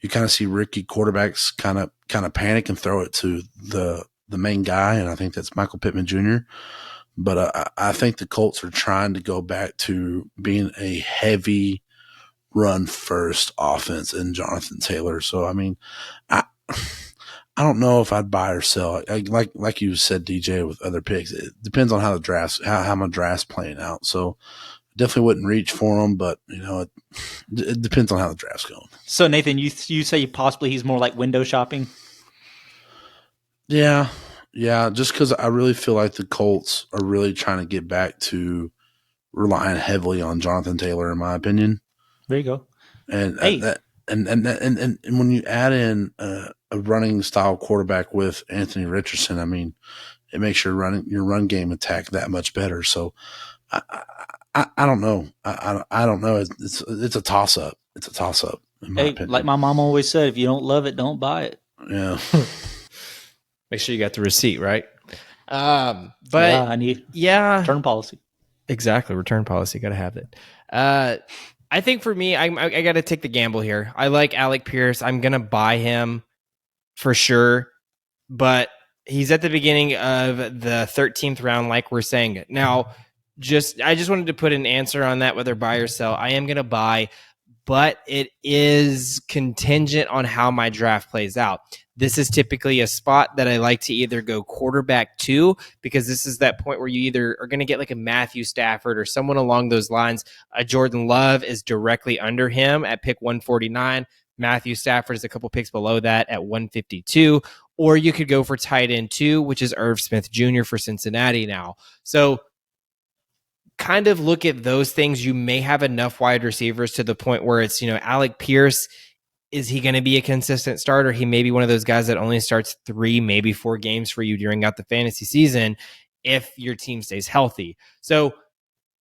you kind of see rookie quarterbacks kind of panic and throw it to the main guy. And I think that's Michael Pittman Jr. But I think the Colts are trying to go back to being a heavy run first offense in Jonathan Taylor. So, I mean, I don't know if I'd buy or sell. Like you said, DJ, with other picks, it depends on how my draft's playing out. So definitely wouldn't reach for them, but it depends on how the draft's going. So Nathan, you say possibly he's more like window shopping? Yeah, just because I really feel like the Colts are really trying to get back to relying heavily on Jonathan Taylor, in my opinion. There you go. And and when you add in a running style quarterback with Anthony Richardson, I mean, it makes your run game attack that much better. So I don't know. I don't know. It's a toss up. It's a toss up. In my opinion. Like my mom always said, if you don't love it, don't buy it. Yeah. Make sure you got the receipt, right? But yeah, I need return policy. Exactly, return policy. Got to have it. I think for me, I got to take the gamble here. I like Alec Pierce. I'm gonna buy him for sure, but he's at the beginning of the 13th round, like we're saying. Now, I just wanted to put an answer on that, whether buy or sell. I am gonna buy, but it is contingent on how my draft plays out. This is typically a spot that I like to either go quarterback to, because this is that point where you either are going to get like a Matthew Stafford or someone along those lines. Jordan Love is directly under him at pick 149. Matthew Stafford is a couple picks below that at 152. Or you could go for tight end 2, which is Irv Smith Jr. for Cincinnati now. So kind of look at those things. You may have enough wide receivers to the point where it's, Alec Pierce is he going to be a consistent starter? He may be one of those guys that only starts 3, maybe 4 games for you during out the fantasy season if your team stays healthy. So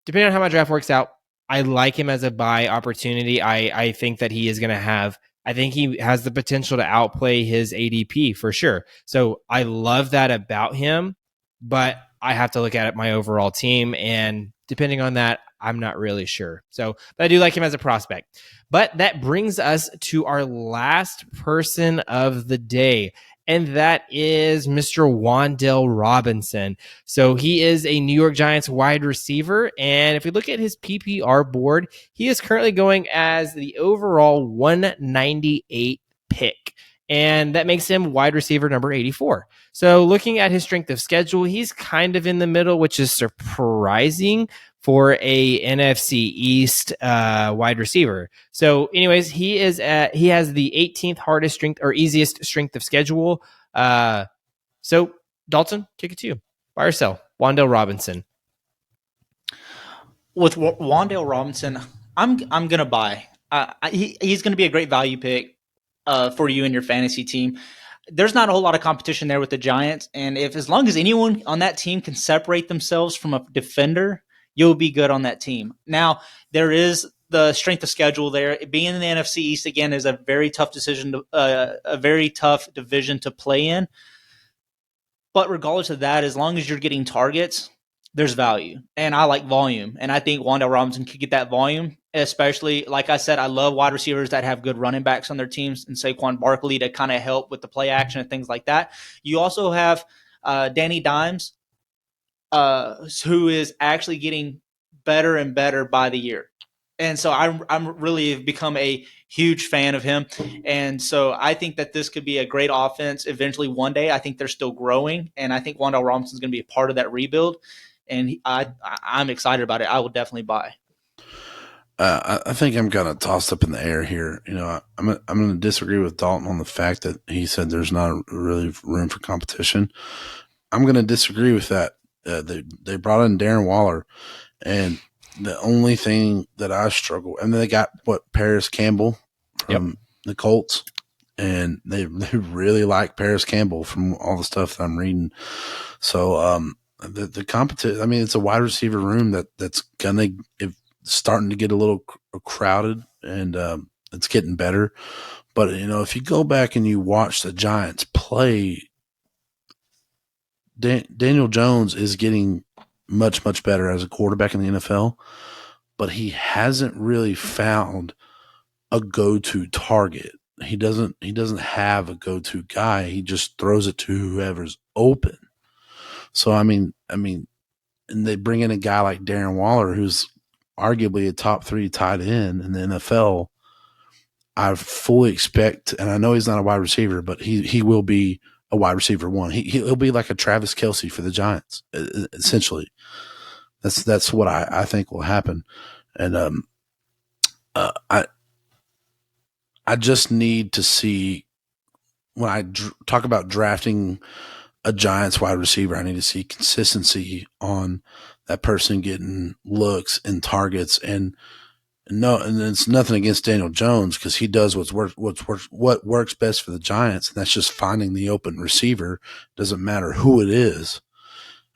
depending on how my draft works out, I like him as a buy opportunity. I think that he is going to have, I think he has the potential to outplay his ADP for sure. So I love that about him, but I have to look at my overall team, and depending on that, I'm not really sure. So, but I do like him as a prospect. But that brings us to our last person of the day, and that is Mr. Wan'Dale Robinson. So he is a New York Giants wide receiver, and if we look at his PPR board, he is currently going as the overall 198 pick, and that makes him wide receiver number 84. So looking at his strength of schedule, he's kind of in the middle, which is surprising for a NFC East wide receiver. So anyways, he has the 18th hardest strength or easiest strength of schedule. So Dalton, kick it to you. Buy or sell? Wan'Dale Robinson. With Wan'Dale Robinson, I'm gonna buy. He's gonna be a great value pick for you and your fantasy team. There's not a whole lot of competition there with the Giants, and as long as anyone on that team can separate themselves from a defender, you'll be good on that team. Now, there is the strength of schedule there. Being in the NFC East again is a very tough decision, a very tough division to play in. But regardless of that, as long as you're getting targets, there's value. And I like volume. And I think Wan'Dale Robinson could get that volume, especially, like I said, I love wide receivers that have good running backs on their teams and Saquon Barkley to kind of help with the play action and things like that. You also have Danny Dimes, who is actually getting better and better by the year. And so I'm really become a huge fan of him. And so I think that this could be a great offense eventually one day. I think they're still growing, and I think Wan'Dale Robinson is going to be a part of that rebuild. And I'm excited about it. I will definitely buy. I think I'm kind of tossed up in the air here. You know, I'm going to disagree with Dalton on the fact that he said there's not really room for competition. I'm going to disagree with that. They brought in Darren Waller, and the only thing that I struggle, and then they got Paris Campbell from the Colts, and they really like Paris Campbell from all the stuff that I'm reading. So the competition, I mean, it's a wide receiver room that's starting to get a little crowded, and it's getting better. But you know, if you go back and you watch the Giants play, Daniel Jones is getting much, much better as a quarterback in the NFL, but he hasn't really found a go-to target. He doesn't have a go-to guy. He just throws it to whoever's open. So, I mean, and they bring in a guy like Darren Waller, who's arguably a top 3 tight end in the NFL. I fully expect, and I know he's not a wide receiver, but he will be a wide receiver one. He'll be like a Travis Kelce for the Giants, essentially. That's what I think will happen. And I just need to see, when I talk about drafting a Giants wide receiver, I need to see consistency on that person getting looks and targets. And it's nothing against Daniel Jones, because he does what works best for the Giants, and that's just finding the open receiver. Doesn't matter who it is.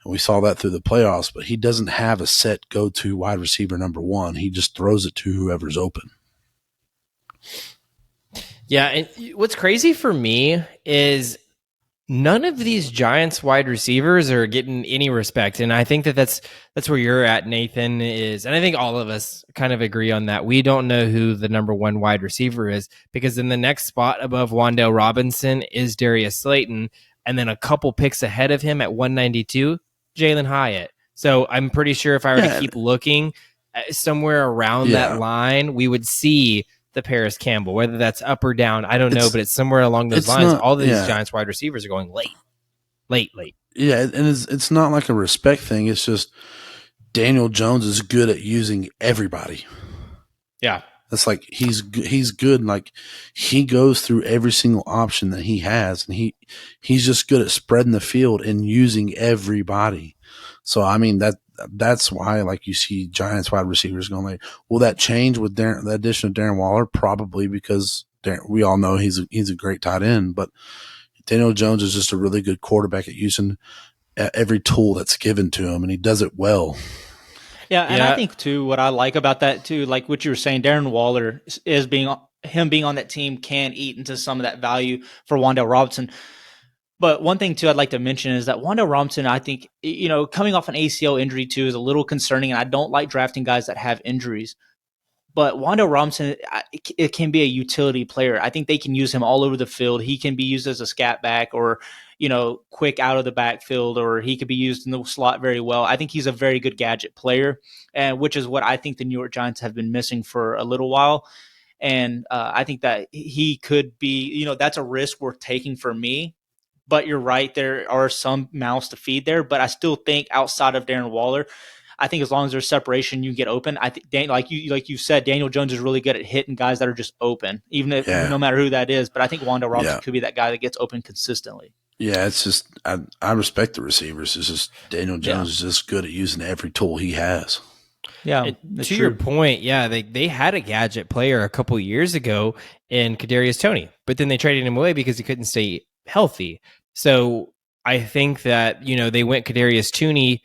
And we saw that through the playoffs, but he doesn't have a set go-to wide receiver number one. He just throws it to whoever's open. Yeah, and what's crazy for me is none of these Giants wide receivers are getting any respect. And I think that's where you're at, Nathan, is, and I think all of us kind of agree on that. We don't know who the number 1 wide receiver is, because in the next spot above Wan'Dale Robinson is Darius Slayton. And then a couple picks ahead of him at 192, Jalen Hyatt. So I'm pretty sure if I were to keep looking somewhere around that line, we would see the Paris Campbell, whether that's up or down, I don't know, but it's somewhere along those lines. All of these Giants wide receivers are going late. Yeah, and it's not like a respect thing. It's just Daniel Jones is good at using everybody. Yeah. That's like he's good. Like, he goes through every single option that he has, and he's just good at spreading the field and using everybody. So I mean that's why, like, you see Giants wide receivers going like, will that change with the addition of Darren Waller? Probably, because we all know he's a great tight end, but Daniel Jones is just a really good quarterback at using every tool that's given to him, and he does it well. Yeah, and I think too, what I like about that too, like what you were saying, Darren Waller is being on that team can eat into some of that value for Wan'Dale Robinson. But one thing too I'd like to mention is that Wan'Dale Robinson, I think, coming off an ACL injury too is a little concerning, and I don't like drafting guys that have injuries. But Wan'Dale Robinson, it can be a utility player. I think they can use him all over the field. He can be used as a scat back or, quick out of the backfield, or he could be used in the slot very well. I think he's a very good gadget player, and which is what I think the New York Giants have been missing for a little while. And I think that he could be, that's a risk worth taking for me. But you're right, there are some mouths to feed there. But I still think outside of Darren Waller, I think as long as there's separation, you can get open. I think, like you said, Daniel Jones is really good at hitting guys that are just open, even if no matter who that is. But I think Wan'Dale Robinson could be that guy that gets open consistently. Yeah, it's just I respect the receivers. It's just Daniel Jones is just good at using every tool he has. Yeah, to your point, they had a gadget player a couple of years ago in Kadarius Toney, but then they traded him away because he couldn't stay healthy. So I think that they went Kadarius Toney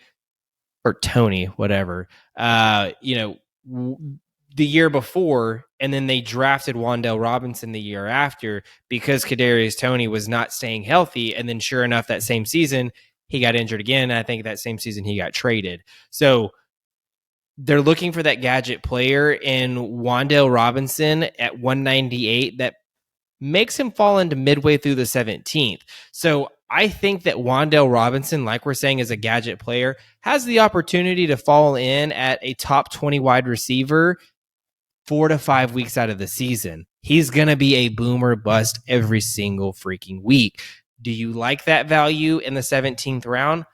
or Tony, whatever, the year before, and then they drafted Wan'Dale Robinson the year after because Kadarius Toney was not staying healthy, and then sure enough, that same season he got injured again. And I think that same season he got traded. So they're looking for that gadget player in Wan'Dale Robinson at 198 that makes him fall into midway through the 17th. So I think that Wan'Dale Robinson, like we're saying, is a gadget player, has the opportunity to fall in at a top 20 wide receiver 4 to 5 weeks out of the season. He's going to be a boomer bust every single freaking week. Do you like that value in the 17th round?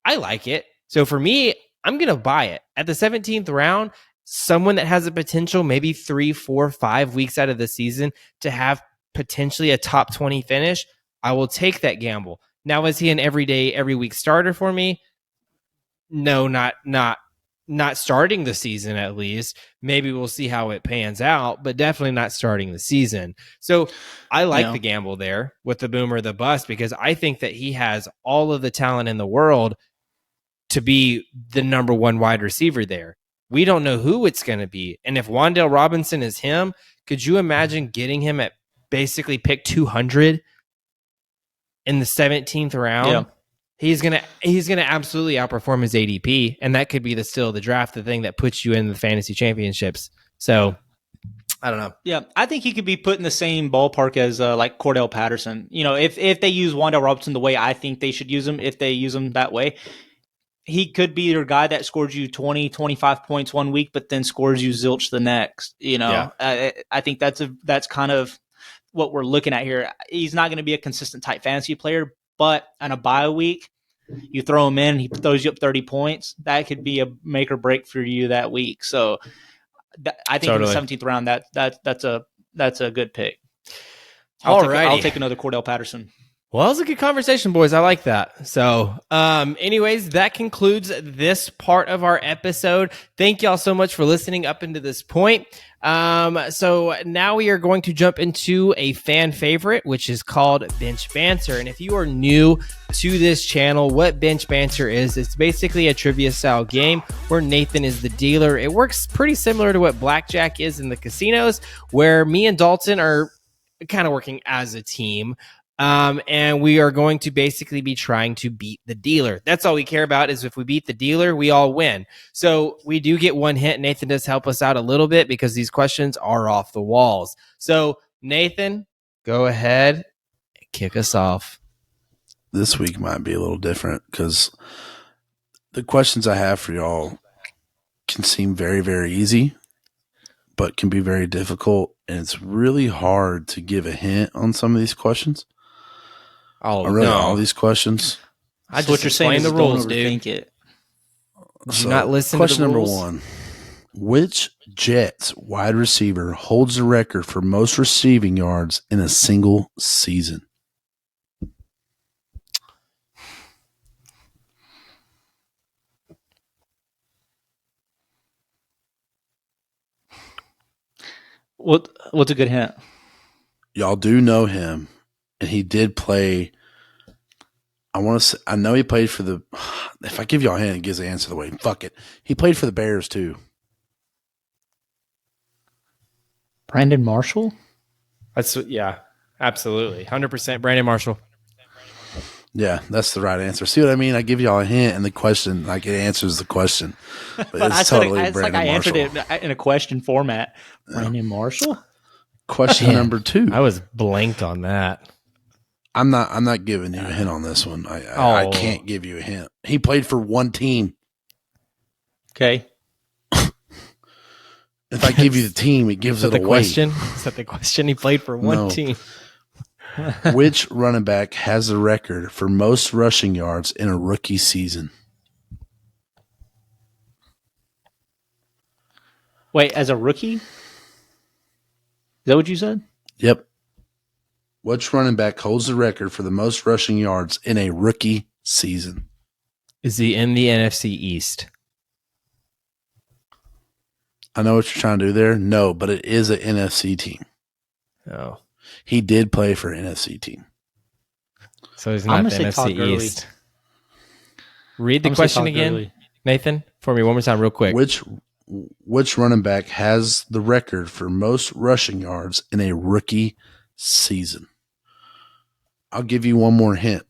I like it. So for me, I'm going to buy it. At the 17th round, someone that has a potential maybe 3, 4, 5 weeks out of the season to have potentially a top 20 finish, I will take that gamble. Now, is he an everyday, every week starter for me? No, not starting the season at least. Maybe we'll see how it pans out, but definitely not starting the season. So I like the gamble there with the boomer or the bust because I think that he has all of the talent in the world to be the number one wide receiver there. We don't know who it's going to be. And if Wan'Dale Robinson is him, could you imagine getting him at basically pick 200 in the 17th round? Yeah. He's gonna absolutely outperform his ADP, and that could be the still the draft, the thing that puts you in the fantasy championships. So I don't know. Yeah, I think he could be put in the same ballpark as like Cordell Patterson. If they use Wan'Dale Robinson the way I think they should use him, if they use him that way, he could be your guy that scores you 20, 25 points one week, but then scores you zilch the next. I think that's kind of what we're looking at here. He's not going to be a consistent type fantasy player, but on a bye week, you throw him in, he throws you up 30 points. That could be a make or break for you that week. So I think in the 17th round, that's a good pick. I'll take another Cordell Patterson. Well, that was a good conversation, boys. I like that. So, anyways, that concludes this part of our episode. Thank y'all so much for listening up into this point. So now we are going to jump into a fan favorite, which is called Bench Banter. And if you are new to this channel, what Bench Banter is, it's basically a trivia style game where Nathan is the dealer. It works pretty similar to what Blackjack is in the casinos, where me and Dalton are kind of working as a team. And we are going to basically be trying to beat the dealer. That's all we care about is if we beat the dealer, we all win. So we do get one hint. Nathan does help us out a little bit because these questions are off the walls. So Nathan, go ahead and kick us off. This week might be a little different because the questions I have for y'all can seem very, very easy, but can be very difficult. And it's really hard to give a hint on some of these questions. All these questions. I just explain the rules, dude. It. Do not listen question to the number rules? 1. Which Jets wide receiver holds the record for most receiving yards in a single season? What's a good hint? y'all do know him, and he did play. I know he played for the. If I give y'all a hint, it gives the answer away. Fuck it. He played for the Bears too. Brandon Marshall? Absolutely. 100% Brandon Marshall. Yeah, that's the right answer. See what I mean? I give y'all a hint, and the question, like, it answers the question. But it's totally like Brandon I Marshall. answered it in a question format. Brandon Marshall? Question number 2. I was blanked on that. I'm not giving you a hint on this one. I can't give you a hint. He played for one team. Okay. If I give you the team, it gives it away. Question? Is that the question? He played for one team. Which running back has the record for most rushing yards in a rookie season? Wait, as a rookie? Is that what you said? Yep. Which running back holds the record for the most rushing yards in a rookie season? Is he in the NFC East? I know what you're trying to do there. No, but it is an NFC team. Oh. He did play for an NFC team. So he's not the NFC East. Read the question again, Nathan, for me one more time real quick. Which running back has the record for most rushing yards in a rookie season? I'll give you one more hint.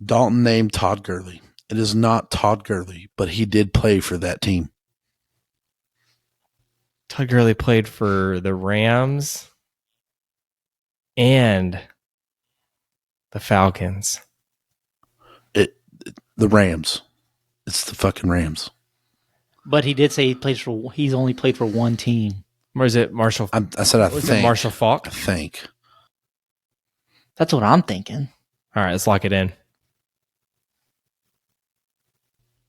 Dalton named Todd Gurley. It is not Todd Gurley, but he did play for that team. Todd Gurley played for the Rams and the Falcons. The Rams. It's the fucking Rams. But he did say he's only played for one team. Or is it Marshall? I said I think. Marshall Faulk? I think. That's what I'm thinking. All right, let's lock it in.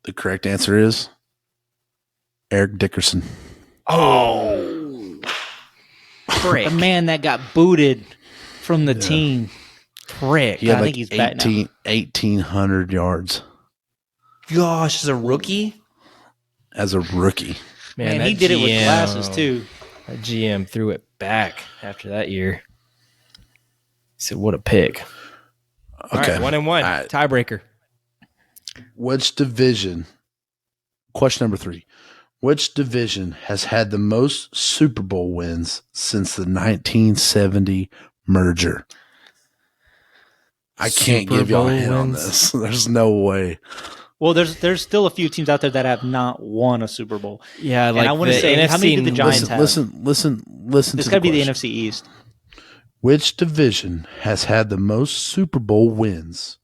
The correct answer is Eric Dickerson. Oh. The man that got booted from the team. Prick. He had I think he's back now. 1,800 yards. Gosh, as a rookie? As a rookie. Man, he did it with glasses, too. That GM threw it back after that year. He said, what a pick. Okay. All right, 1-1. Right. Tiebreaker. Which division? Question number 3. Which division has had the most Super Bowl wins since the 1970 merger? I can't give y'all a hint on this. There's no way. Well, there's still a few teams out there that have not won a Super Bowl. Yeah, like and I want to say, NFC, how many did the Giants have? Listen. This got to be the NFC East. Which division has had the most Super Bowl wins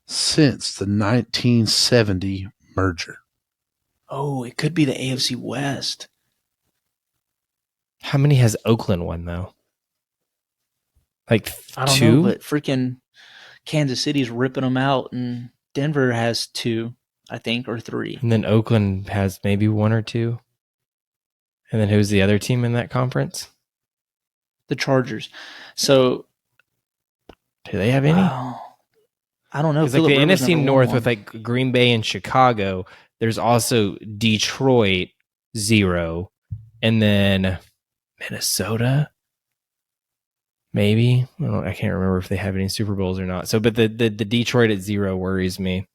since the 1970 merger? Oh, it could be the AFC West. How many has Oakland won, though? Like I don't 2? know, but freaking Kansas City's ripping them out, and Denver has 2, I think, or 3. And then Oakland has maybe 1 or 2. And then who's the other team in that conference? The Chargers. So, do they have any? I don't know. Because like the NFC North with like Green Bay and Chicago, there's also Detroit 0, and then Minnesota. Maybe I can't remember if they have any Super Bowls or not. So, but the Detroit at 0 worries me.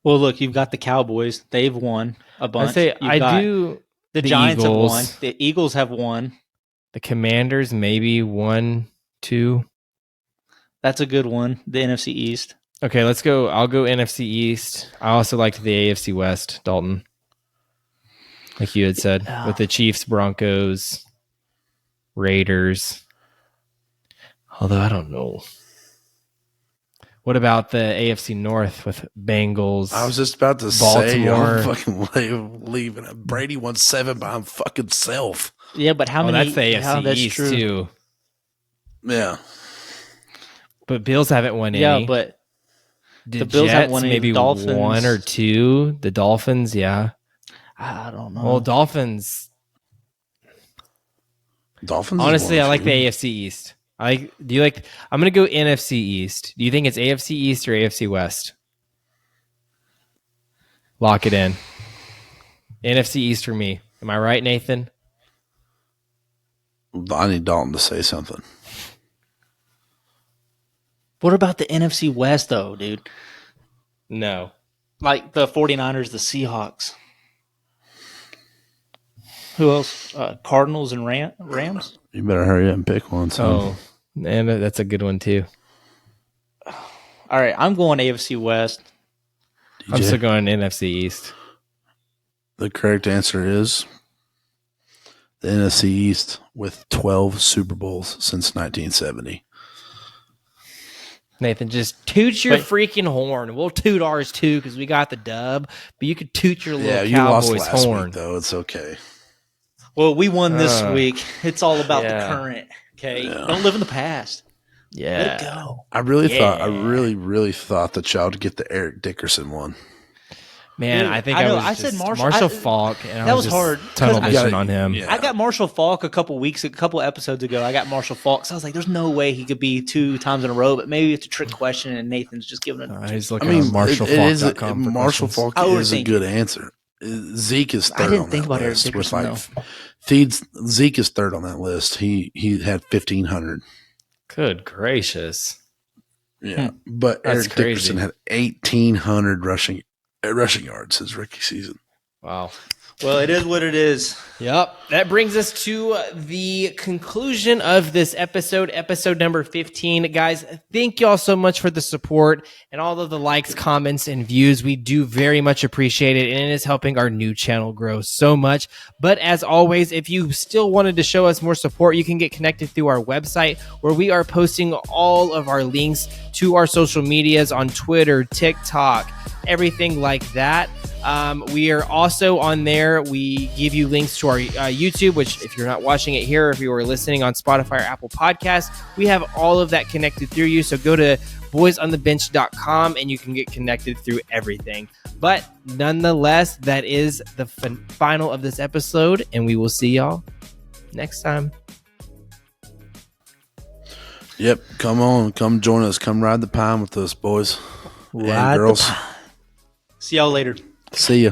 Well, look, you've got the Cowboys; they've won a bunch. The Giants Eagles. have won. The Eagles have won. The Commanders maybe 1, 2. That's a good one. The NFC East. Okay, let's go. I'll go NFC East. I also liked the AFC West, Dalton. Like you had said, with the Chiefs, Broncos, Raiders. Although I don't know. What about the AFC North with Bengals? I was just about to Baltimore. say, I'm fucking leaving. Brady won 7 by him fucking self. Yeah, but how many? That's the AFC East true. too. Yeah, but Bills haven't won any. Yeah, but the Bills haven't won any. Maybe Dolphins. 1 or 2. The Dolphins, yeah. I don't know. Well, Dolphins. Honestly, I like the AFC East. I'm going to go NFC East. Do you think it's AFC East or AFC West? Lock it in. NFC East for me. Am I right, Nathan? I need Dalton to say something. What about the NFC West, though, dude? No. Like the 49ers, the Seahawks. Who else? Cardinals and Rams? You better hurry up and pick one. So. Oh, and that's a good one, too. All right, I'm going AFC West. DJ? I'm still going NFC East. The correct answer is the NFC East with 12 Super Bowls since 1970. Nathan, just toot your freaking horn. We'll toot ours too because we got the dub, but you could toot your little you Cowboys lost last horn. week, though. It's okay. Well, we won this week. It's all about the current. Okay, don't live in the past. Yeah, let it go. I really thought that y'all would get the Eric Dickerson one. Man, Dude, I think I said Marshall Falk. And that was hard. Tunnel vision on him. Yeah. I got Marshall Falk a couple episodes ago. I got Marshall Falk. So I was like, there's no way he could be 2 times in a row, but maybe it's a trick question and Nathan's just giving it. He's looking at MarshallFalk.com. Marshall Falk is a good answer. Zeke is third on that list. With Zeke is third on that list. He had 1,500. Good gracious. Yeah. But Eric Dickerson had 1,800 rushing yards his rookie season. Wow. Well, it is what it is. Yep. That brings us to the conclusion of this episode number 15. Guys, thank y'all so much for the support and all of the likes, comments, and views. We do very much appreciate it, and it is helping our new channel grow so much. But as always, if you still wanted to show us more support, you can get connected through our website where we are posting all of our links to our social medias on Twitter, TikTok, everything like that. We are also on there. We give you links to our YouTube, which if you're not watching it here, if you are listening on Spotify or Apple Podcasts, we have all of that connected through you. So go to boysonthebench.com and you can get connected through everything. But nonetheless, that is the final of this episode, and we will see y'all next time. Yep. Come on. Come join us. Come ride the pine with us, boys and girls. See y'all later. See ya.